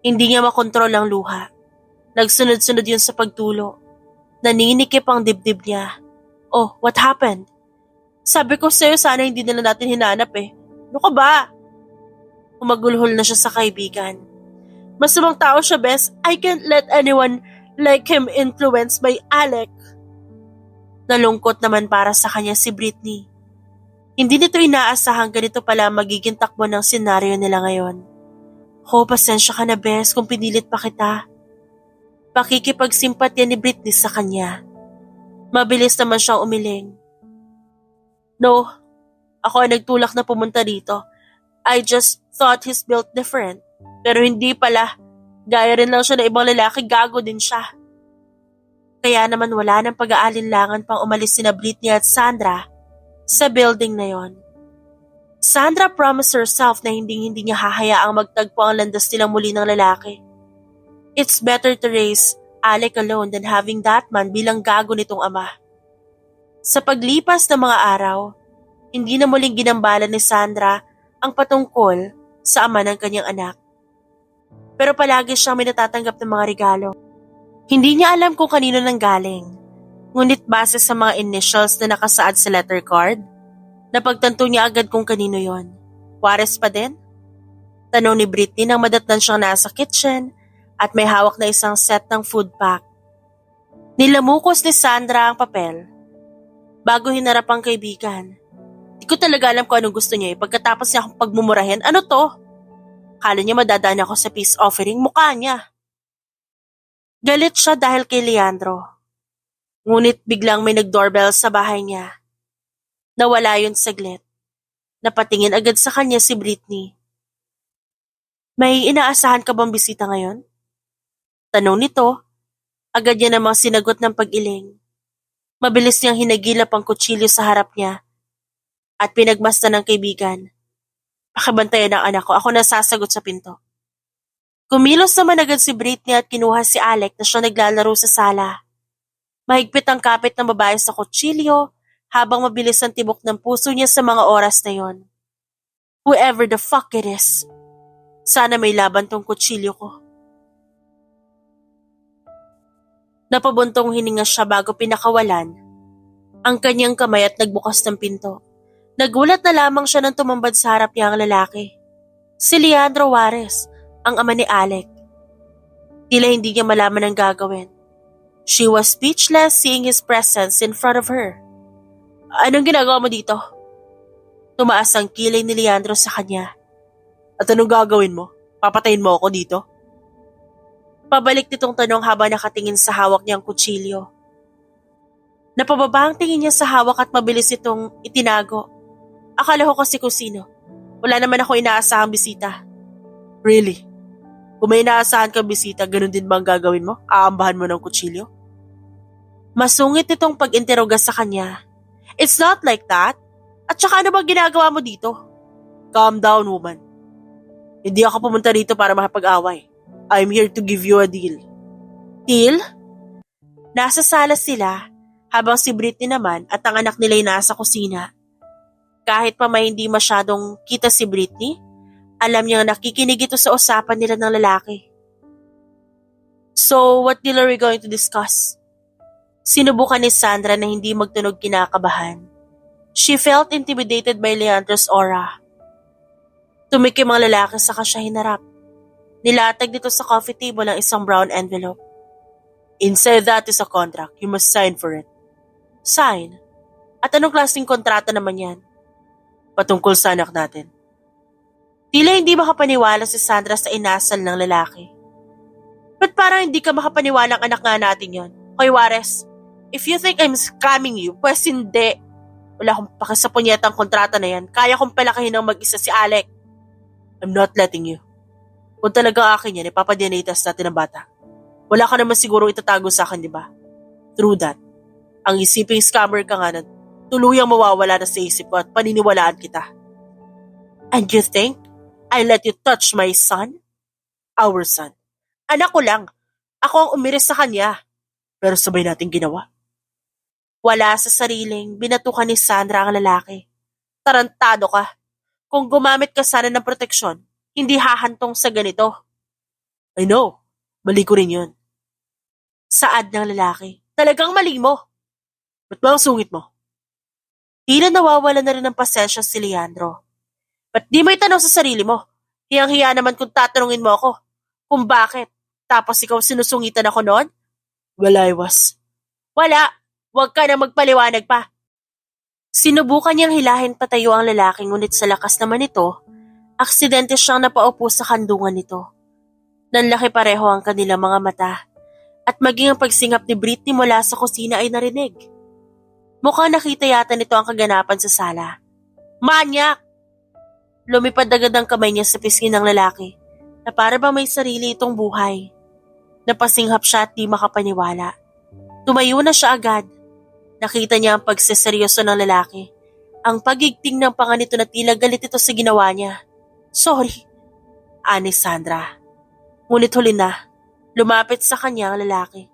Hindi niya makontrol ang luha. Nagsunod-sunod yun sa pagtulo. Naninikip ang dibdib niya. Oh, what happened? Sabi ko sa'yo sana hindi nila natin hinanap eh. Ano ka ba? Umagulhol na siya sa kaibigan. Masamang tao siya, Bes. I can't let anyone like him influenced by Alec. Nalungkot naman para sa kanya si Britney. Hindi nito inaasahan ganito pala magiging takbo ng senaryo nila ngayon. Pasensya ka na, Bes, kung pinilit pa kita. Pakikipagsimpatya ni Britney sa kanya. Mabilis naman siyang umiling. No, ako ay nagtulak na pumunta dito. I just thought he's built different. Pero hindi pala. Gaya rin lang siya na ibang lalaki, gago din siya. Kaya naman wala nang pag-aalinlangan pang umalis sina Britney at Sandra sa building na yon. Sandra promised herself na hindi niya hahayaang magtagpo ang landas nilang muli ng lalaki. It's better to raise Alec alone than having that man bilang gago nitong ama. Sa paglipas ng mga araw, hindi na muling ginambala ni Sandra ang patungkol sa ama ng kanyang anak. Pero palagi siyang may natatanggap ng mga regalo. Hindi niya alam kung kanino nanggaling. Ngunit base sa mga initials na nakasaad sa letter card, napagtanto niya agad kung kanino yon. Juarez pa din? Tanong ni Britney nang madatnan siyang nasa kitchen at may hawak na isang set ng food pack. Nilamukos ni Sandra ang papel bago hinarap ang kaibigan. Di ko talaga alam kung anong gusto niya pagkatapos niya akong pagmumurahin. Ano to? Kala niya madadaan ako sa peace offering, mukha niya. Galit siya dahil kay Leandro. Ngunit biglang may nag-doorbell sa bahay niya. Nawala yun saglit. Napatingin agad sa kanya si Britney. May inaasahan ka bang bisita ngayon? Tanong nito, agad niya namang sinagot ng pag-iling. Mabilis niyang hinagilap ang kutsilyo sa harap niya at pinagmasdan ng kaibigan. Pakibantayan ang anak ko, ako nasasagot sa pinto. Kumilos naman agad si Britney at kinuha si Alec na siya naglalaro sa sala. Mahigpit ang kapit ng babae sa kutsilyo habang mabilis ang tibok ng puso niya sa mga oras na yon. Whoever the fuck it is, sana may laban tong kutsilyo ko. Napabuntong hininga siya bago pinakawalan ang kanyang kamay at nagbukas ng pinto. Nagulat na lamang siya nang tumambad sa harap niya ang lalaki. Si Leandro Juarez, ang ama ni Alec. Tila hindi niya malaman ang gagawin. She was speechless seeing his presence in front of her. Anong ginagawa mo dito? Tumaas ang kilay ni Leandro sa kanya. At anong gagawin mo? Papatayin mo ako dito? Pabalik nitong tanong habang nakatingin sa hawak niyang kutsilyo. Napababa ang tingin niya sa hawak at mabilis itong itinago. Akala ko kasi kung sino. Wala naman ako inaasahang bisita. Really? Kung may inaasahan kang bisita, ganun din ba ang gagawin mo? Aambahan mo ng kutsilyo? Masungit itong pag-interoga sa kanya. It's not like that. At saka ano bang ginagawa mo dito? Calm down, woman. Hindi ako pumunta rito para makipag-away. I'm here to give you a deal. Deal? Nasa sala sila habang si Britney naman at ang anak nila ay nasa kusina. Kahit pa may hindi masyadong kita si Britney, alam niyang nakikinig ito sa usapan nila ng lalaki. So, what deal are we going to discuss? Sinubukan ni Sandra na hindi magtunog kinakabahan. She felt intimidated by Leandro's aura. Tumikim ang lalaki saka siya hinarap. Nilatag dito sa coffee table ang isang brown envelope. Inside that is a contract. You must sign for it. Sign? At anong klaseng kontrata naman yan? Patungkol sa anak natin. Tila hindi makapaniwala si Sandra sa inasal ng lalaki. Ba't parang hindi ka makapaniwala ang anak nga natin yon? Hoy Juarez, if you think I'm scamming you, pues hindi. Wala akong pakisapunyetang kontrata na yan. Kaya kong palakihin ng mag-isa si Alec. I'm not letting you. Kung talagang akin yan, ipapa-DNA test natin ang bata. Wala ka naman siguro itatago sa akin, di ba? Through that, ang isiping scammer ka nga na tuluyang mawawala na sa isip ko at paniniwalaan kita. And you think I let you touch my son? Our son. Anak ko lang. Ako ang umiris sa kanya. Pero sabay natin ginawa. Wala sa sariling, binatukan ni Sandra ang lalaki. Tarantado ka. Kung gumamit ka sana ng proteksyon, hindi hahantong sa ganito. I know. Mali ko rin yun. Saad ng lalaki. Talagang mali mo. Ba't ba ang sungit mo? Tila nawawala na rin ng pasensya si Leandro. Ba't di mo itanong sa sarili mo? Hiyang-hiya naman kung tatanungin mo ako. Kung bakit? Tapos ikaw sinusungitan ako noon? Well, I was. Wala. Huwag ka na magpaliwanag pa. Sinubukan niyang hilahin patayo ang lalaki ngunit sa lakas naman nito, aksidente siyang napaupo sa kandungan nito. Nanlaki pareho ang kanilang mga mata at maging ang pagsingap ni Britney mula sa kusina ay narinig. Mukhang nakita yata nito ang kaganapan sa sala. Manyak! Lumipad agad ang kamay niya sa pisngi ng lalaki na para bang may sarili itong buhay. Napasinghap siya at di makapaniwala. Tumayo na siya agad. Nakita niya ang pagseseryoso ng lalaki. Ang pagigting ng panga nito na tila galit ito sa ginawa niya. Sorry, ani Sandra. Ngunit huli na, lumapit sa kanya ang lalaki.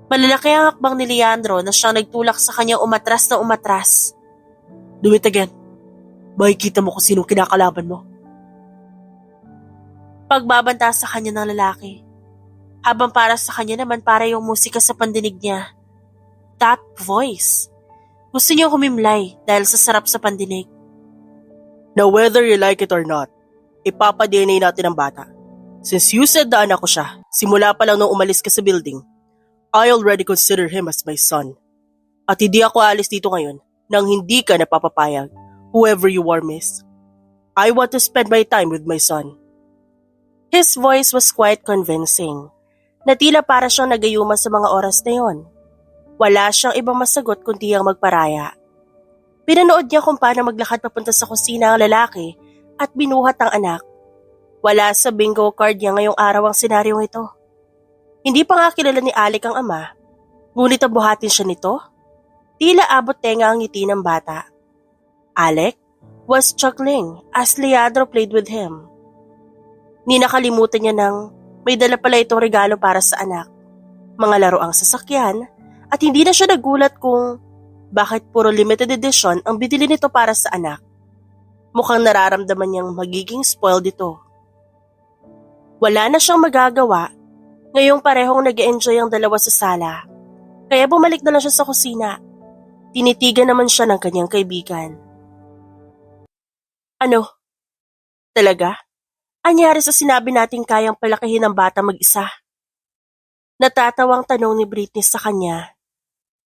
Malalaki ang hakbang ni Leandro na siyang nagtulak sa kanyang umatras na umatras. Do it again. Makikita mo kung sino kinakalaban mo. Pagbabanta sa kanya ng lalaki. Habang para sa kanya naman para yung musika sa pandinig niya. That voice. Gusto niya humimlay dahil sa sarap sa pandinig. Now whether you like it or not, ipapa-DNA natin ang bata. Since you said na anak ko siya, simula pa lang nung umalis ka sa building, I already consider him as my son. At hindi ako alis dito ngayon nang hindi ka napapapayag, whoever you are, miss. I want to spend my time with my son. His voice was quite convincing, na tila para siyang nagayuma sa mga oras na yon. Wala siyang ibang masagot kundi ang magparaya. Pinanood niya kung paano maglakad papunta sa kusina ang lalaki at binuhat ang anak. Wala sa bingo card niya ngayong araw ang senaryong ito. Hindi pa nga kilala ni Alec ang ama, ngunit nabuhatin siya nito. Tila abot tenga ang ngiti ng bata. Alec was chuckling as Leandro played with him. Ni nakalimutan niya nang may dala pala itong regalo para sa anak. Mga laro ang sasakyan at hindi na siya nagulat kung bakit puro limited edition ang binili nito para sa anak. Mukhang nararamdaman niyang magiging spoiled ito. Wala na siyang magagawa ngayong parehong nag-enjoy ang dalawa sa sala. Kaya bumalik na lang siya sa kusina. Tinitigan naman siya ng kanyang kaibigan. Ano? Talaga? Anyari sa sinabi nating kayang palakihin ng bata mag-isa? Natatawang tanong ni Britney sa kanya.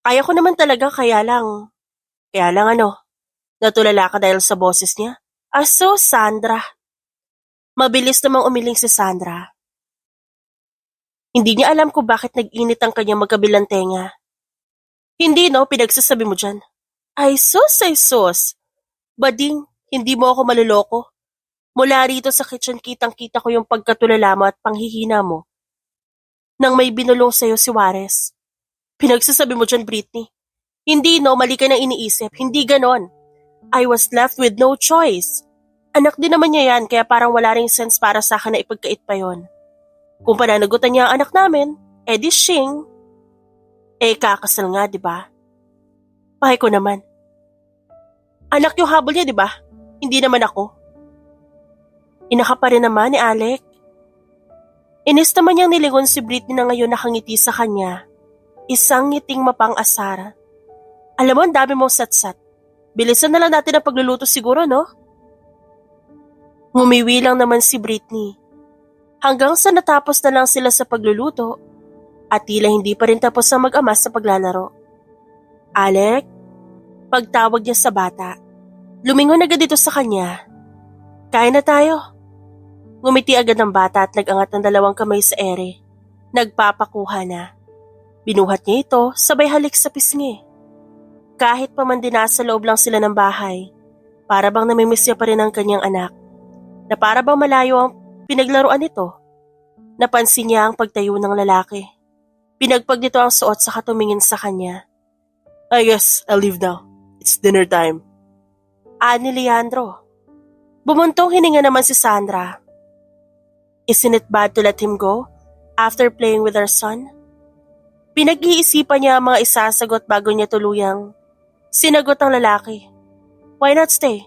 Kaya ko naman talaga kaya lang ano, natulala ka dahil sa boses niya? So Sandra. Mabilis namang umiling si Sandra. Hindi niya alam kung bakit nag-init ang kanyang magkabilang tenga. Hindi no, pinagsasabi mo dyan. Ay sus. Bading, hindi mo ako maluloko. Mula rito sa kitchen kitang-kita ko yung pagkatulala mo at panghihina mo. Nang may binulong sa'yo si Juarez. Pinagsasabi mo dyan, Britney. Hindi no, mali ka nang iniisip. Hindi ganon. I was left with no choice. Anak din naman niya yan, kaya parang wala ring sense para sa akin na ipagkait pa yon. Kung pananagutan niya ang anak namin, edi Shing. Kakasal nga, di ba? Pahay ko naman. Anak yung habol niya, di ba? Hindi naman ako. Inaka pa rin naman ni Alec. Inis naman niyang nilingon si Britney na ngayon nakangiti sa kanya. Isang ngiting mapang-asara. Alam mo, ang dami mong satsat. Bilisan na lang natin ang pagluluto siguro, no? Ngumiwi lang naman si Britney. Hanggang sa natapos na lang sila sa pagluluto at tila hindi pa rin tapos ang mag-ama sa paglalaro. Alec, pagtawag niya sa bata, lumingon agad dito sa kanya. Kain na tayo. Ngumiti agad ang bata at nag-angat ng dalawang kamay sa ere. Nagpapakuha na. Binuhat niya ito sabay halik sa pisngi. Kahit pa man din nasa loob lang sila ng bahay, para bang namimiss niya pa rin ang kanyang anak. Na para bang malayo ang pinaglaruan nito. Napansin niya ang pagtayo ng lalaki. Pinagpag nito ang suot sa katumingin sa kanya. I guess I'll leave now. It's dinner time. Ani Leandro. Bumuntong hininga naman si Sandra. Isn't it bad to let him go after playing with our son? Pinag-iisipan niya ang mga isasagot bago niya tuluyang sinagot ang lalaki. Why not stay?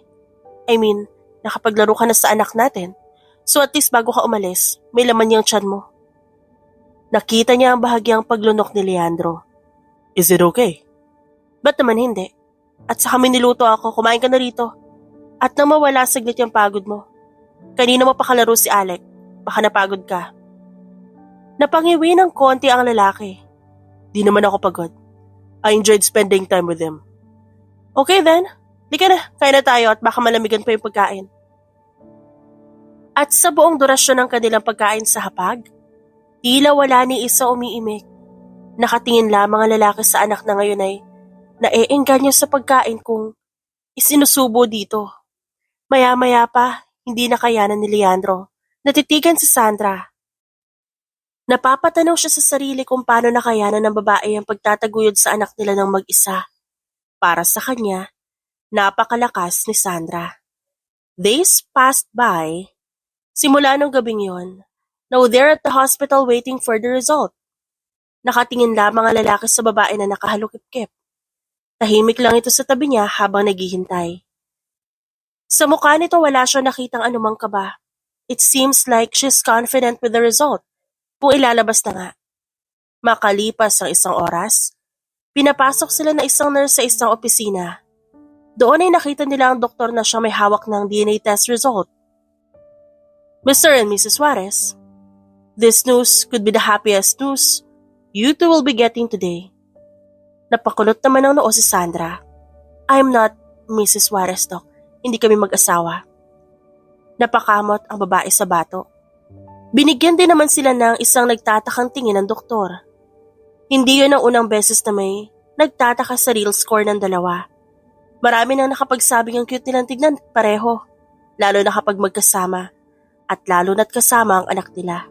I mean, nakapaglaro ka na sa anak natin. So at least bago ka umalis, may laman yung tiyan mo. Nakita niya ang bahagyang paglunok ni Leandro. Is it okay? Ba't naman hindi? At sa kami niluto ako, kumain ka na rito. At nang mawala saglit yung pagod mo. Kanina mo pa kalaro si Alec. Baka napagod ka. Napangiwi ng konti ang lalaki. Di naman ako pagod. I enjoyed spending time with him. Okay then, di ka na, kain na tayo at baka malamigan pa yung pagkain. At sa buong durasyon ng kanilang pagkain sa hapag, tila wala ni isa umiimik. Nakatingin lamang ang lalaki sa anak na ngayon ay naeengganyo sa pagkain kung isinusubo dito. Maya-maya pa, hindi nakayanan ni Leandro. Natitigan si Sandra. Napapatanong siya sa sarili kung paano nakayanan ng babae ang pagtataguyod sa anak nila ng mag-isa. Para sa kanya, napakalakas ni Sandra. Days passed by. Simula nung gabing yon, now they're at the hospital waiting for the result. Nakatingin lamang ang lalaki sa babae na nakahalukip-kip. Tahimik lang ito sa tabi niya habang naghihintay. Sa mukha nito wala siya nakitang anumang kaba. It seems like she's confident with the result. Kung ilalabas na nga. Makalipas ang isang oras, pinapasok sila na isang nurse sa isang opisina. Doon ay nakita nila ang doktor na siya may hawak ng DNA test result. Mr. and Mrs. Juarez, this news could be the happiest news you two will be getting today. Napakulot naman ang noo si Sandra. I'm not Mrs. Juarez, Doc. Hindi kami mag-asawa. Napakamot ang babae sa bato. Binigyan din naman sila ng isang nagtatakang tingin ng doktor. Hindi yun ang unang beses na may nagtataka sa real score ng dalawa. Marami nang nakapagsabing ang cute nilang tignan pareho, lalo na kapag magkasama, at lalo na't kasama ang anak nila.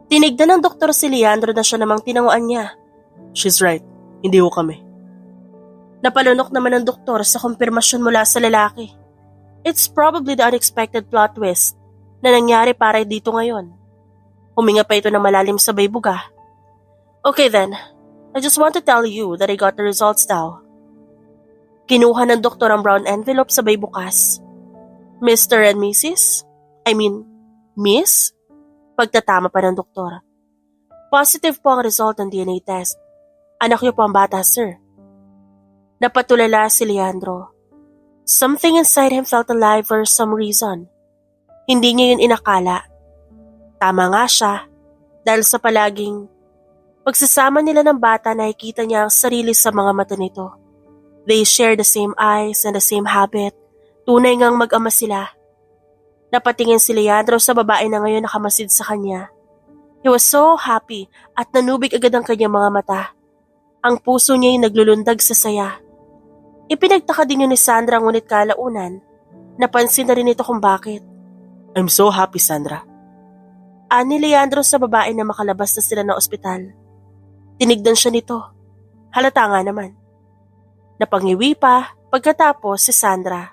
Tinignan ng doktor si Leandro na siya namang tinanguan niya. She's right, hindi ho kami. Napalunok naman ng doktor sa kumpirmasyon mula sa lalaki. It's probably the unexpected plot twist na nangyari para dito ngayon. Huminga pa ito ng malalim sa baybuga. Okay then, I just want to tell you that I got the results now. Kinuha ng doktor ang brown envelope sabay bukas. Mr. and Mrs.? Miss? Pagtatama pa ng doktor. Positive po ang result ng DNA test. Anak niyo po ang bata, sir. Napatulala si Leandro. Something inside him felt alive for some reason. Hindi niya yun inakala. Tama nga siya, dahil sa palaging pagsasama nila ng bata nakikita niya ang sarili sa mga mata nito. They share the same eyes and the same habit. Tunay ngang mag-ama sila. Napatingin si Leandro sa babae na ngayon nakamasid sa kanya. He was so happy at nanubig agad ang kanyang mga mata. Ang puso niya ay naglulundag sa saya. Ipinagtaka din yun ni Sandra ngunit kalaunan. Napansin na rin ito kung bakit. I'm so happy, Sandra. Ani Leandro sa babae na makalabas na sila ng ospital. Tinignan siya nito. Halata nga naman. Napangiwi pa pagkatapos si Sandra.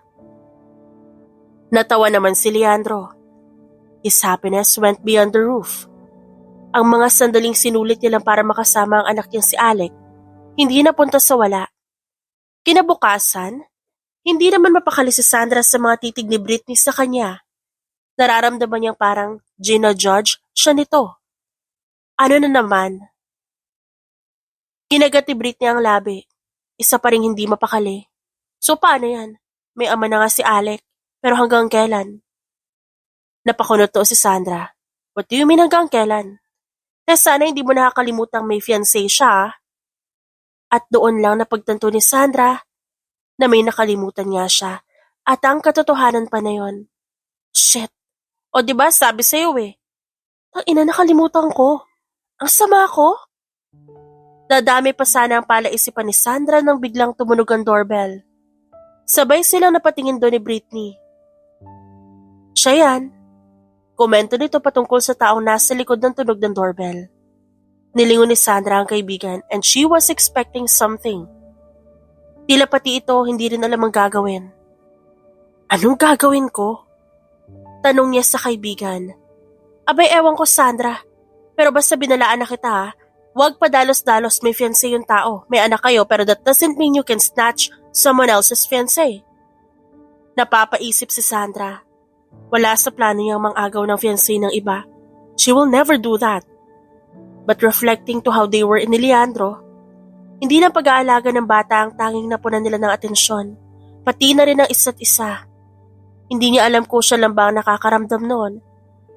Natawa naman si Leandro. His happiness went beyond the roof. Ang mga sandaling sinulit nilang para makasama ang anak niyang si Alec, hindi napunta sa wala. Kinabukasan, hindi naman mapakali si Sandra sa mga titig ni Britney sa kanya. Nararamdaman niyang parang gina-judge siya nito. Ano na naman? Kinagat ni Britney ang labi. Isa pa ring hindi mapakali. So paano yan? May ama na nga si Alec, pero hanggang kailan? Napakunot to si Sandra. What do you mean hanggang kailan? Sana hindi mo nakakalimutang may fiancé siya. At doon lang napagtanto ni Sandra na may nakalimutan nga siya at ang katotohanan pa na yon. Shit! O diba sabi sa'yo eh. Ina nakalimutan ko. Ang sama ko. Dadami pa sana ang palaisipan ni Sandra nang biglang tumunog ang doorbell. Sabay silang napatingin doon ni Britney. Siya yan. Komento nito patungkol sa taong nasa likod ng tunog ng doorbell. Nilingon ni Sandra ang kaibigan and she was expecting something. Tila pati ito hindi rin alam ang gagawin. Anong gagawin ko? Tanong niya sa kaibigan. Abay ewan ko Sandra, pero basta binalaan na kita ha. Huwag padalos-dalos may fiancé yung tao. May anak kayo pero that doesn't mean you can snatch someone else's fiancé. Napapaisip si Sandra. Wala sa plano niyang mang-agaw ng fiancé ng iba. She will never do that. But reflecting to how they were ni Leandro, hindi na pag-aalaga ng bata ang tanging napunan nila ng atensyon, pati na rin ang isa't isa. Hindi niya alam kung siya lang ba ang nakakaramdam noon,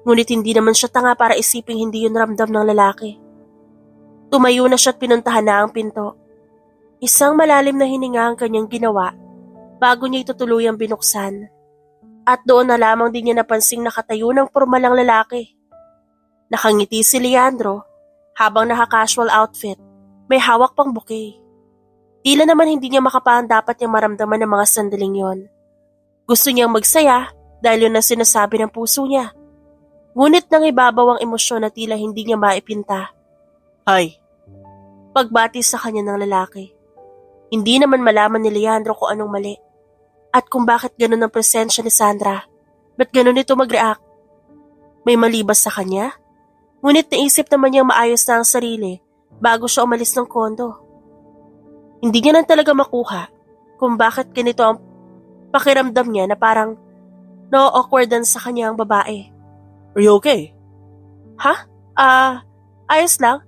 ngunit hindi naman siya tanga para isiping hindi yun ramdam ng lalaki. Tumayo na siya at pinuntahan na ang pinto. Isang malalim na hininga ang kanyang ginawa bago niya ito tuluyang binuksan. At doon na lamang din niya napansing nakatayo ng pormalang lalaki. Nakangiti si Leandro habang naka-casual outfit, may hawak pang bouquet. Tila naman hindi niya makapaan dapat niyang maramdaman ng mga sandaling yon. Gusto niyang magsaya dahil yun ang sinasabi ng puso niya. Ngunit nang ibabaw ang emosyon na tila hindi niya maipinta. Hi. Pagbati sa kanya ng lalaki. Hindi naman malaman ni Leandro kung anong mali. At kung bakit ganun ang presensya ni Sandra. Ba't ganun ito mag-react? May mali ba sa kanya? Ngunit naisip naman niyang maayos na ang sarili bago siya umalis ng kondo. Hindi niya nang talaga makuha kung bakit ganito ang pakiramdam niya na parang na-awkwardan sa kanya ang babae. Are you okay? Ha? Ayos lang.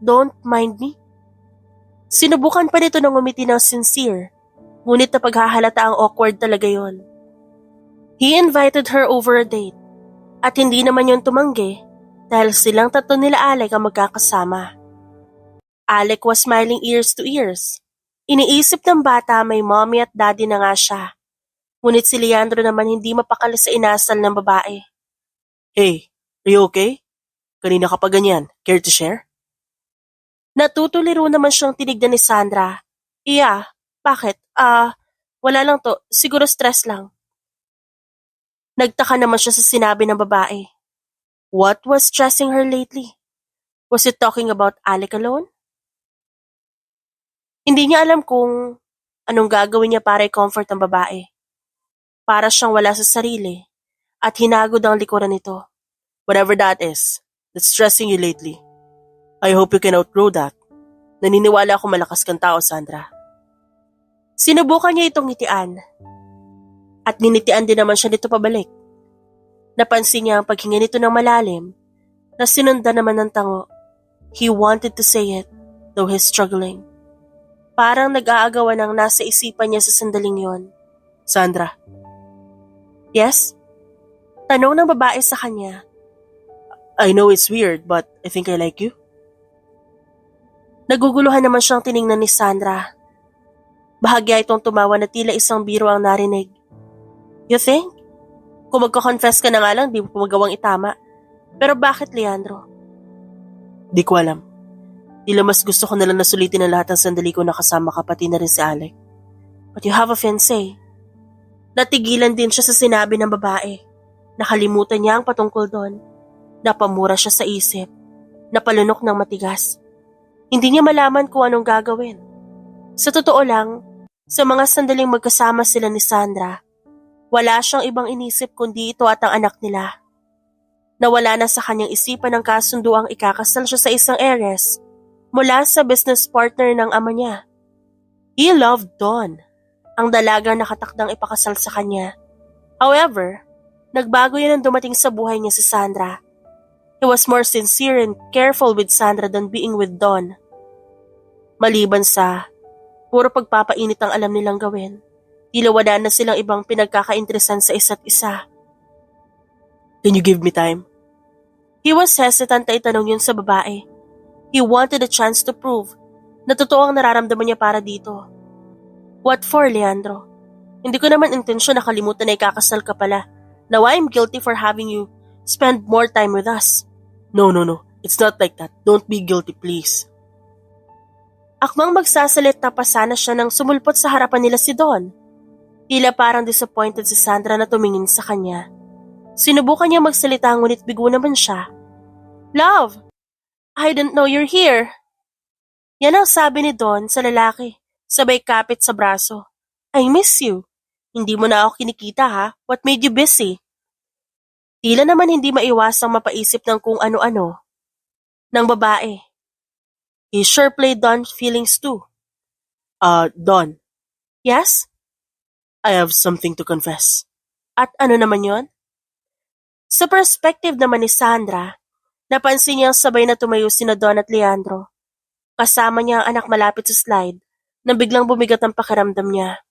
Don't mind me. Sinubukan pa nito ng umiti ng sincere, ngunit napaghahalata ang awkward talaga yon. He invited her over a date, at hindi naman yon tumanggi dahil silang tatlo nila Alec ang magkakasama. Alec was smiling ears to ears. Iniisip ng bata may mommy at daddy na nga siya. Ngunit si Leandro naman hindi mapakali sa inasal ng babae. Hey, are you okay? Kanina ka pa ganyan. Care to share? Natutuliro naman siyang tinignan ni Sandra. Iya, bakit? Wala lang to. Siguro stress lang. Nagtaka naman siya sa sinabi ng babae. What was stressing her lately? Was it talking about Alec alone? Hindi niya alam kung anong gagawin niya para i-comfort ang babae. Para siyang wala sa sarili at hinagod ang likuran nito. Whatever that is, that's stressing you lately. I hope you can outgrow that. Naniniwala ako malakas kang tao, Sandra. Sinubukan niya itong ngitian. At ninitian din naman siya nito pabalik. Napansin niya ang paghinga nito ng malalim na sinundan naman ng tango. He wanted to say it, though he's struggling. Parang nag-aagawan ang nasa isipan niya sa sandaling yon. Sandra. Yes? Tanong ng babae sa kanya. I know it's weird, but I think I like you. Naguguluhan naman siyang tiningnan ni Sandra. Bahagya itong tumawa na tila isang biro ang narinig. You think? Kung magko-confess ka na nga lang, di mo magawang itama. Pero bakit, Leandro? Di ko alam. Tila mas gusto ko nalang nasulitin ang lahat ng sandali ko nakasama ka pati na rin si Alec. But you have a fiancé. Natigilan din siya sa sinabi ng babae. Nakalimutan niya ang patungkol doon. Napamura siya sa isip. Napalunok ng matigas. Hindi niya malaman kung anong gagawin. Sa totoo lang, sa mga sandaling magkasama sila ni Sandra, wala siyang ibang inisip kundi ito at ang anak nila. Nawala na sa kanyang isipan ang kasunduang ikakasal siya sa isang heiress mula sa business partner ng ama niya. He loved Dawn, ang dalagang nakatakdang ipakasal sa kanya. However, nagbago yan nang dumating sa buhay niya si Sandra. He was more sincere and careful with Sandra than being with Dawn. Maliban sa puro pagpapainit ang alam nilang gawin, tila wala na silang ibang pinagkakainteresan sa isa't isa. Can you give me time? He was hesitant na itanong yun sa babae. He wanted a chance to prove na totoo ang nararamdaman niya para dito. What for, Leandro? Hindi ko naman intensyon na kalimutan na ikakasal ka pala. Now I'm guilty for having you spend more time with us. No. It's not like that. Don't be guilty, please. Akmang magsasalita pa sana siya nang sumulpot sa harapan nila si Dawn. Tila parang disappointed si Sandra na tumingin sa kanya. Sinubukan niya magsalita ngunit bigo naman siya. Love, I didn't know you're here. Yan ang sabi ni Dawn sa lalaki, sabay kapit sa braso. I miss you. Hindi mo na ako kinikita ha? What made you busy? Tila naman hindi maiwasang mapaisip ng kung ano-ano. Ng babae. He sure played Dawn's feelings too. Dawn. Yes? I have something to confess. At ano naman yon? Sa perspective naman ni Sandra, napansin niya sabay na tumayo sina Dawn at Leandro. Kasama niya ang anak malapit sa slide na biglang bumigat ang pakiramdam niya.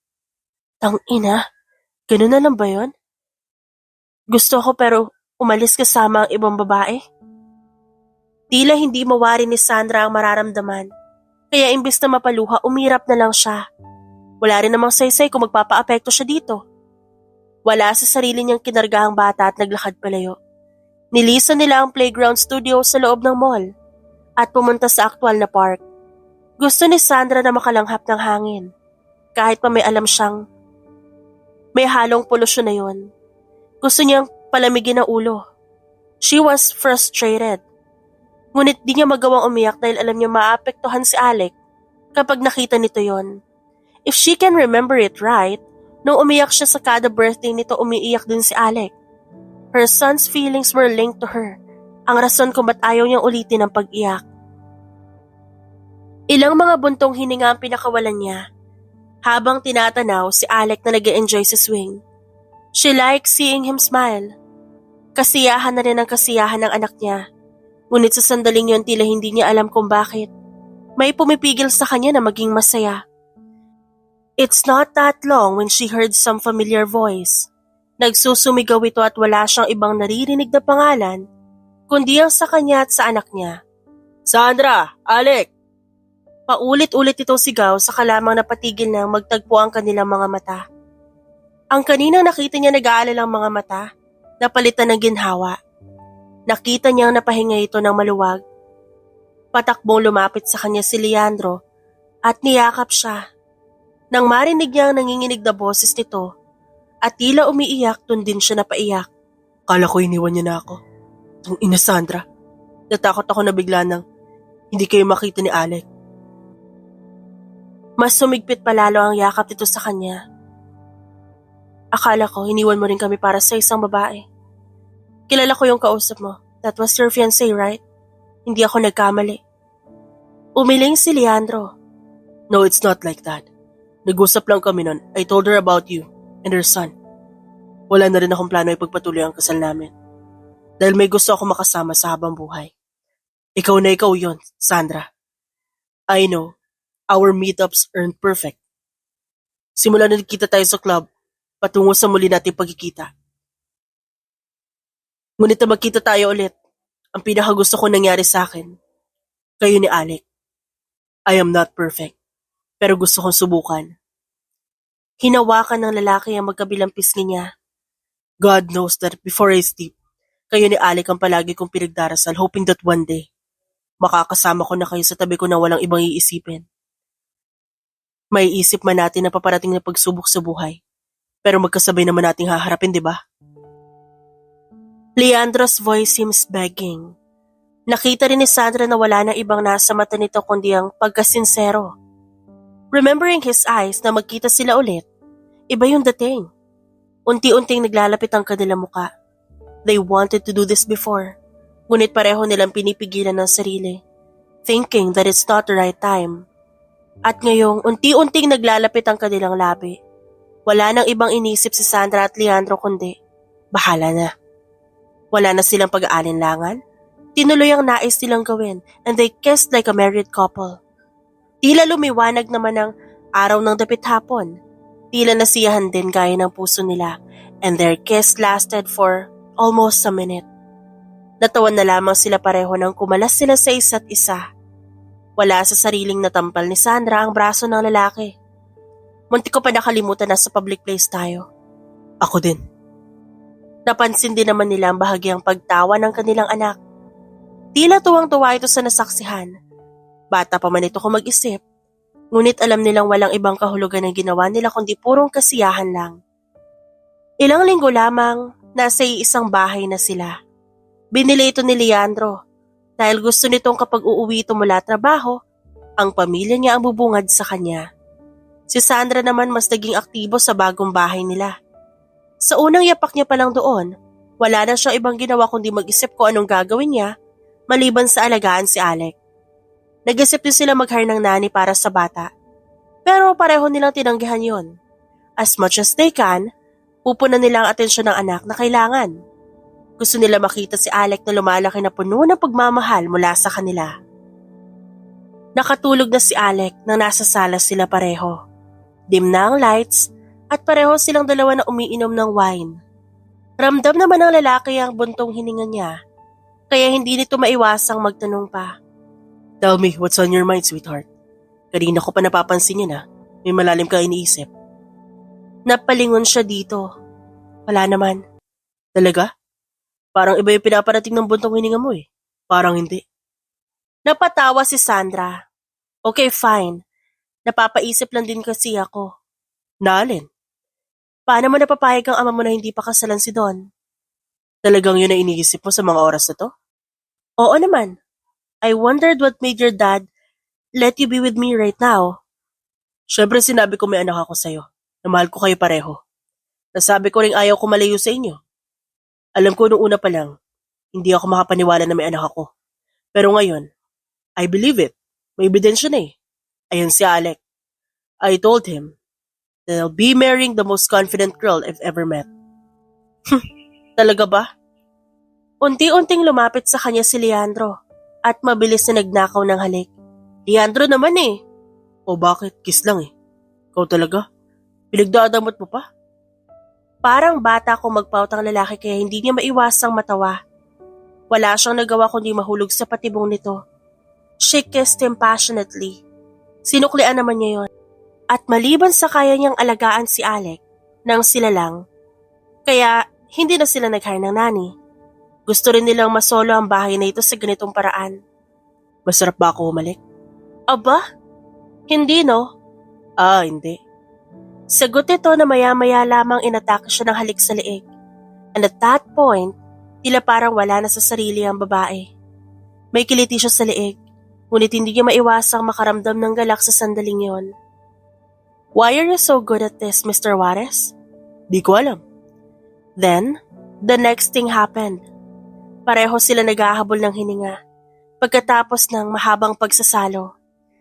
Tangina, ganun na lang ba yun? Gusto ko pero umalis kasama ang ibang babae? Tila hindi mawari ni Sandra ang mararamdaman, kaya imbis na mapaluha, umirap na lang siya. Wala rin namang saysay kung magpapaapekto siya dito. Wala sa sarili niyang kinargahang bata at naglakad palayo. Nilisan nila ang playground studio sa loob ng mall at pumunta sa aktual na park. Gusto ni Sandra na makalanghap ng hangin, kahit pa may alam siyang may halong polusyon na yon. Gusto niyang palamigin ang ulo. She was frustrated. Ngunit di niya magawang umiyak dahil alam niya maapektuhan si Alec kapag nakita nito yon. If she can remember it right, nung umiyak siya sa kada birthday nito, umiiyak din si Alec. Her son's feelings were linked to her, ang rason kung ba't ayaw niyang ulitin ang pag-iyak. Ilang mga buntong hininga ang pinakawalan niya, habang tinatanaw si Alec na nag-e-enjoy sa swing. She liked seeing him smile. Kasiyahan na rin ang kasiyahan ng anak niya, ngunit sa sandaling yon tila hindi niya alam kung bakit. May pumipigil sa kanya na maging masaya. It's not that long when she heard some familiar voice. Nagsusumigaw ito at wala siyang ibang naririnig na pangalan, kundi ang sa kanya at sa anak niya. Sandra! Alec! Paulit-ulit itong sigaw sa kalamang napatigil na magtagpo ang kanilang mga mata. Ang kaninang nakita niya nag-aalalang mga mata, napalitan ng ginhawa. Nakita niyang napahinga ito ng maluwag. Patakbong lumapit sa kanya si Leandro at niyakap siya. Nang marinig niya ang nanginginig na boses nito at tila umiiyak, dun din siya napaiyak. Kala ko iniwan niya na ako. Ang ina Sandra. Natakot ako na bigla nang hindi kayo makita ni Alec. Mas sumigpit palalo ang yakap nito sa kanya. Akala ko iniwan mo rin kami para sa isang babae. Kilala ko yung kausap mo. That was your fiancé, right? Hindi ako nagkamali. Umiling si Leandro. No, it's not like that. Nag-usap lang kami nun. I told her about you and her son. Wala na rin akong plano ipagpatuloy ang kasal namin. Dahil may gusto ako makasama sa habang buhay. Ikaw na ikaw yon, Sandra. I know, our meetups aren't perfect. Simula na nagkita tayo sa club, patungo sa muli nating pagkikita. Ngunit na magkita tayo ulit, ang pinakagusto ko nangyari sa akin, kayo ni Alec. I am not perfect, pero gusto kong subukan. Hinawakan ng lalaki ang magkabilang pisngi niya. God knows that before I sleep, kayo ni Alec ang palagi kong pinagdarasal, hoping that one day, Makakasama ko na kayo sa tabi ko na walang ibang iisipin. May isip man natin na paparating na pagsubok sa buhay. Pero magkasabay naman nating haharapin, di ba? Leandro's voice seems begging. Nakita rin ni Sandra na wala na ibang nasa mata nito kundi ang pagkasinsero. Remembering his eyes na magkita sila ulit, iba yung dating. Unti-unting naglalapit ang kanilang muka. They wanted to do this before, ngunit pareho nilang pinipigilan ng sarili, thinking that it's not the right time. At ngayong unti-unting naglalapit ang kanilang labi, wala nang ibang inisip si Sandra at Leandro kundi, bahala na. Wala na silang pag-aalinlangan. Tinuloy ang nais nilang gawin and they kissed like a married couple. Tila lumiwanag naman ang araw ng dapit hapon. Tila nasiyahan din gaya ng puso nila and their kiss lasted for almost a minute. Natawan na lamang sila pareho nang kumalas sila sa isa't isa. Wala sa sariling natampal ni Sandra ang braso ng lalaki. Munti ko pa nakalimutan na sa public place tayo. Ako din. Napansin din naman nila ang bahagyang pagtawa ng kanilang anak. Tila tuwang-tuwa ito sa nasaksihan. Bata pa man ito kung mag-isip, ngunit alam nilang walang ibang kahulugan ang ginawa nila kundi purong kasiyahan lang. Ilang linggo lamang, nasa iisang bahay na sila. Binili ito ni Leandro dahil gusto nitong kapag uuwi ito mula trabaho, ang pamilya niya ang bubungad sa kanya. Si Sandra naman mas naging aktibo sa bagong bahay nila. Sa unang yapak niya pa lang doon, wala na siyang ibang ginawa kundi mag-isip kung anong gagawin niya maliban sa alagaan si Alec. Nag-isip din sila mag-hire ng nanny para sa bata. Pero pareho nilang tinanggihan yon. As much as they can, pupunan nila ang atensyon ng anak na kailangan. Gusto nila makita si Alec na lumalaki na puno ng pagmamahal mula sa kanila. Nakatulog na si Alec nang nasa sala sila pareho. Dim na ang lights at pareho silang dalawa na umiinom ng wine. Ramdam naman ng lalaki ang buntong hininga niya, kaya hindi nito maiwasang magtanong pa. Tell me, what's on your mind, sweetheart? Kanina ko pa napapansin yun may malalim ka iniisip. Napalingon siya dito. Wala naman. Talaga? Parang iba yung pinaparating ng buntong hininga mo Parang hindi. Napatawa si Sandra. Okay, fine. Napapaisip lang din kasi ako. Na alin? Paano mo napapayag ang ama mo na hindi pa kasalan si Don? Talagang yun ang iniisip mo sa mga oras na to? Oo naman. I wondered what made your dad let you be with me right now. Siyempre sinabi ko may anak ako sa'yo, na mahal ko kayo pareho. Nasabi ko rin ayaw ko malayo sa inyo. Alam ko nung una pa lang, hindi ako makapaniwala na may anak ako. Pero ngayon, I believe it. May ebidensya na Ayan si Alec. I told him that I'll be marrying the most confident girl I've ever met. Talaga ba? Unti-unting lumapit sa kanya si Leandro at mabilis na nagnakaw ng halik. Leandro naman O bakit? Kiss lang Ikaw talaga? Pinagdadamot mo pa? Parang bata kung magpaut ang lalaki kaya hindi niya maiwasang matawa. Wala siyang nagawa kundi mahulog sa patibong nito. She kissed him passionately. Sinuklian naman niya yon. At maliban sa kaya niyang alagaan si Alec, nang sila lang, kaya hindi na sila nag-hire ng nanny. Gusto rin nilang masolo ang bahay na ito sa ganitong paraan. Masarap ba ako umalik? Aba? Hindi no? Hindi. Sagot ito na maya-maya lamang inatake siya ng halik sa leeg. And at that point, tila parang wala na sa sarili ang babae. May kiliti siya sa leeg, ngunit hindi niya maiwasang makaramdam ng galak sa sandaling yon. Why are you so good at this, Mr. Juarez? Di ko alam. Then, the next thing happened. Pareho sila naghahabol ng hininga, pagkatapos ng mahabang pagsasalo.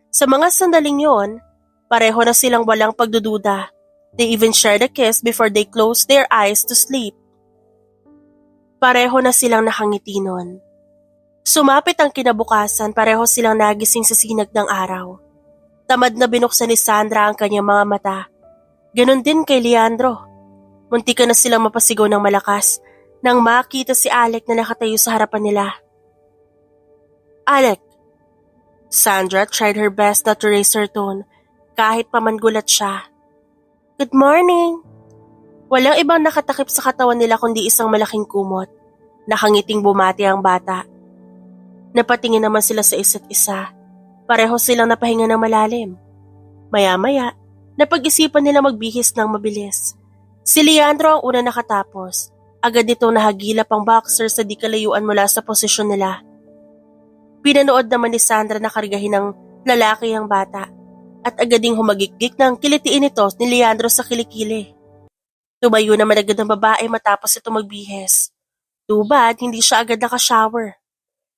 Sa mga sandaling yon, pareho na silang walang pagdududa. They even shared a kiss before they closed their eyes to sleep. Pareho na silang nakangiti nun. Sumapit ang kinabukasan, pareho silang nagising sa sinag ng araw. Tamad na binuksan ni Sandra ang kanyang mga mata. Ganon din kay Leandro. Muntika na silang mapasigaw ng malakas nang makita si Alec na nakatayo sa harapan nila. Alec. Sandra tried her best not to raise her tone kahit pamangulat siya. Good morning. Walang ibang nakatakip sa katawan nila kundi isang malaking kumot. Nakangiting bumati ang bata. Napatingin naman sila sa isa't isa. Pareho silang napahinga ng malalim. Maya-maya, napag-isipan nila magbihis ng mabilis. Si Leandro ang una nakatapos. Agad nitong nahagilap ang boxer sa di kalayuan mula sa posisyon nila. Pinanood naman ni Sandra na kargahin ng lalaki ang bata at agad ding humagikgik ng kilitiin ito ni Leandro sa kilikili. Tumayo naman agad ang babae matapos ito magbihis. Too bad, hindi siya agad nakashower.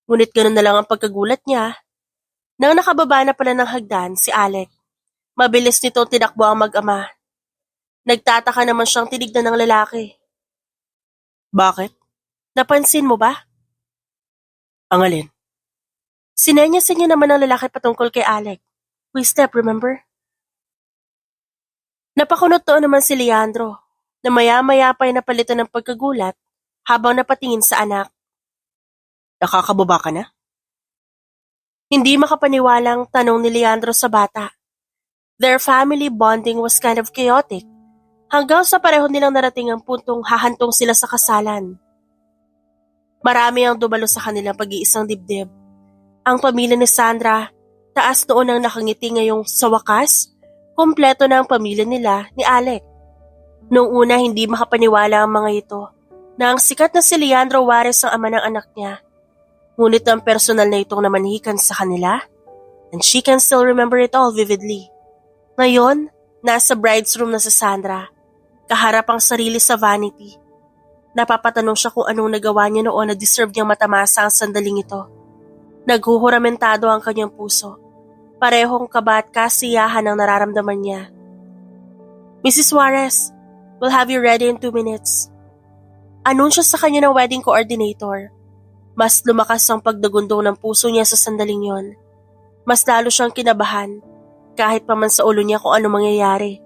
Ngunit ganoon na lang ang pagkagulat niya. Nang nakababa na pala ng hagdan si Alec, mabilis nito tinakbo ang mag-ama. Nagtataka naman siyang tinignan ng lalaki. Bakit? Napansin mo ba? Ang alin? Sinenyas niya naman ang lalaki patungkol kay Alec. We step, remember? Napakunot doon naman si Leandro, na maya-maya pa ay napalitan ng pagkagulat habang napatingin sa anak. Nakakababa ka na? Hindi makapaniwalang tanong ni Leandro sa bata. Their family bonding was kind of chaotic hanggang sa pareho nilang narating ang puntong hahantong sila sa kasalan. Marami ang dumalo sa kanilang pag-iisang dibdib. Ang pamilya ni Sandra, taas noon ang nakangiti ngayong sa wakas, kompleto na ang pamilya nila ni Alec. Noong una hindi makapaniwala ang mga ito na ang sikat na si Leandro Juarez ang ama ng anak niya. Ngunit ang personal na itong namanhikan sa kanila, and she can still remember it all vividly. Ngayon, nasa bride's room na si Sandra, kaharap ang sarili sa vanity. Napapatanong siya kung anong nagawa niya noon na deserve niyang matamasa ang sandaling ito. Naghuhuramentado ang kanyang puso. Parehong kaba at kasiyahan ang nararamdaman niya. Mrs. Juarez, we'll have you ready in 2 minutes. Anunsyo sa kanya ng wedding coordinator. Mas lumakas ang pagdagundong ng puso niya sa sandaling yon. Mas lalo siyang kinabahan, kahit pa man sa ulo niya kung ano mangyayari.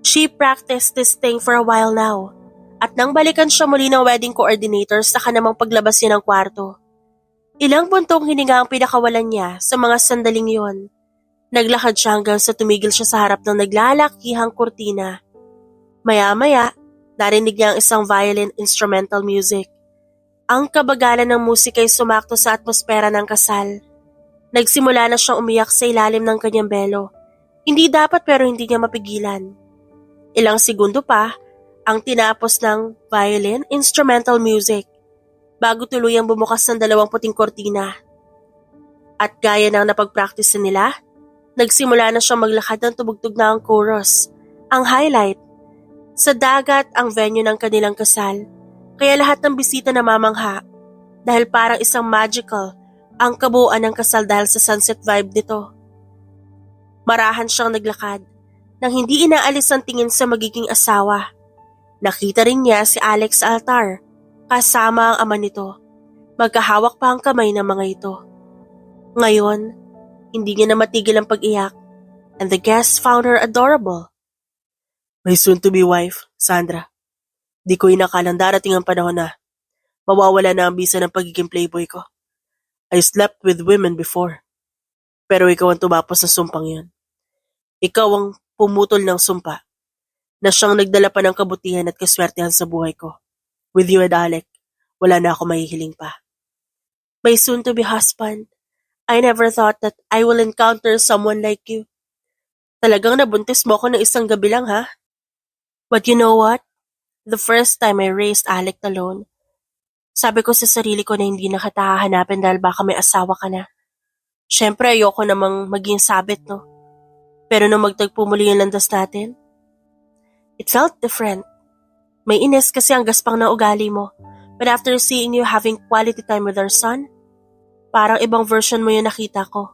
She practiced this thing for a while now, at nang balikan siya muli ng wedding coordinator saka namang paglabas niya ng kwarto. Ilang buntong hininga ang pinakawalan niya sa mga sandaling yon. Naglakad siya hanggang sa tumigil siya sa harap ng naglalakihang kurtina. Maya-maya, narinig niya ang isang violin instrumental music. Ang kabagalan ng musika ay sumakto sa atmosfera ng kasal. Nagsimula na siyang umiyak sa ilalim ng kanyang belo. Hindi dapat pero hindi niya mapigilan. Ilang segundo pa, ang tinapos ng violin instrumental music bago tuluyang bumukas ng 2 puting kortina. At gaya ng napag-practice nila, nagsimula na siyang maglakad ng tumugtog na ang chorus, ang highlight. Sa dagat ang venue ng kanilang kasal. Kaya lahat ng bisita namamangha dahil parang isang magical ang kabuuan ng kasal dahil sa sunset vibe nito. Marahan siyang naglakad nang hindi inaalis ang tingin sa magiging asawa. Nakita rin niya si Alex sa altar kasama ang ama nito. Magkahawak pa ang kamay ng mga ito. Ngayon, hindi niya na matigil ang pag-iyak and the guests found her adorable. My soon-to-be wife, Sandra. Di ko inakalang darating ang panahon na mawawala na ang bisa ng pagiging playboy ko. I slept with women before. Pero ikaw ang tumapos sa sumpang yun. Ikaw ang pumutol ng sumpa na siyang nagdala pa ng kabutihan at kaswertehan sa buhay ko. With you and Alec, wala na ako mahihiling pa. My soon-to-be husband, I never thought that I will encounter someone like you. Talagang nabuntis mo ako ng isang gabi lang, ha? But you know what? The first time I raised Alec alone, sabi ko sa sarili ko na hindi na kita hahanapin dahil baka may asawa ka na. Siyempre ayoko namang maging sabit, no? Pero nung magtagpo muli yung landas natin, it felt different. May ines kasi ang gaspang na ugali mo. But after seeing you having quality time with our son, parang ibang version mo yung nakita ko.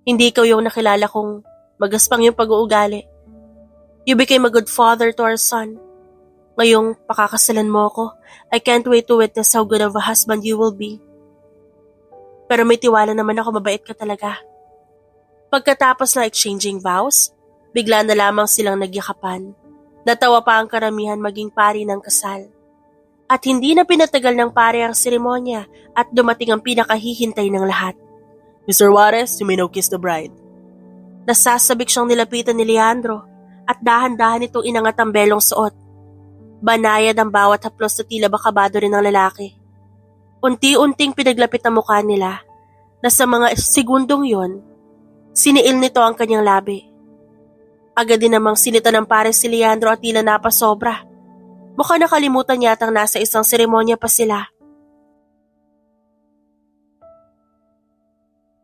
Hindi ikaw yung nakilala kong magaspang yung pag-uugali. You became a good father to our son. Ngayong pakakasalan mo ako, I can't wait to witness how good of a husband you will be. Pero may tiwala naman ako, mabait ka talaga. Pagkatapos ng exchanging vows, bigla na lamang silang nagyakapan. Natawa pa ang karamihan maging pari ng kasal. At hindi na pinatagal ng pare ang seremonya at dumating ang pinakahihintay ng lahat. Mr. Juarez, you may now kiss the bride. Nasasabik siyang nilapitan ni Leandro at dahan-dahan itong inangat ang belong suot. Banayad ang bawat haplos na tila bakabado rin ng lalaki. Unti-unting pinaglapit ang mukha nila na sa mga segundong yon, siniil nito ang kanyang labi. Agad din namang sinita ng pare si Leandro at tila napasobra. Mukhang nakalimutan yatang nasa isang seremonya pa sila.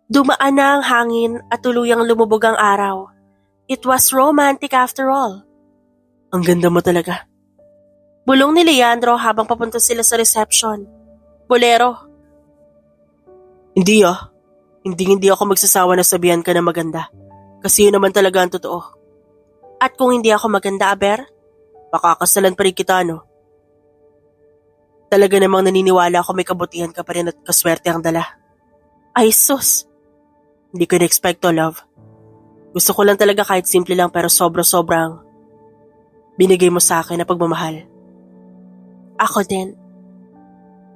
Dumaan na ang hangin at tuluyang lumubog ang araw. It was romantic after all. Ang ganda mo talaga. Bulong ni Leandro habang papunta sila sa reception. Bolero. Hindi Hindi ako magsasawa na sabihan ka na maganda. Kasi yun naman talaga ang totoo. At kung hindi ako maganda, Aber? Pakakasalan pa rin kita, no? Talaga namang naniniwala ako may kabutihan ka pa rin at kaswerte ang dala. Ay sus. Hindi ko na-expect to, love. Gusto ko lang talaga kahit simple lang pero sobra-sobrang binigay mo sa akin na pagmamahal. Ako din.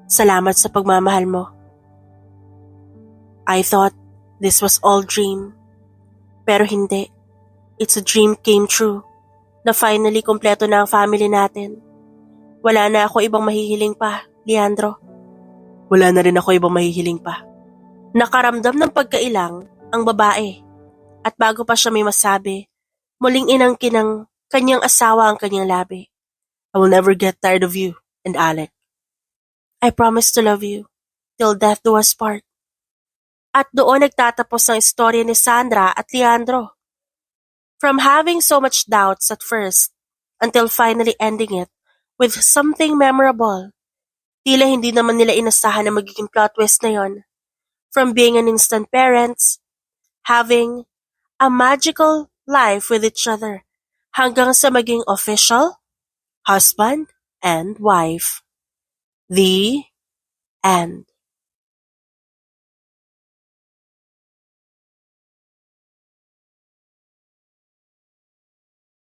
Salamat sa pagmamahal mo. I thought this was all dream. Pero hindi. It's a dream came true. Na finally kompleto na ang family natin. Wala na ako ibang mahihiling pa, Leandro. Wala na rin ako ibang mahihiling pa. Nakaramdam ng pagkailang ang babae. At bago pa siya may masabi, muling inangkin ng kanyang asawa ang kanyang labi. I will never get tired of you and Alec. I promise to love you till death do us part. At doon nagtatapos ang istorya ni Sandra at Leandro. From having so much doubts at first, until finally ending it with something memorable. Tila hindi naman nila inasahan na magiging plot twist na yon. From being an instant parents, having a magical life with each other, hanggang sa maging official, husband and wife. The end.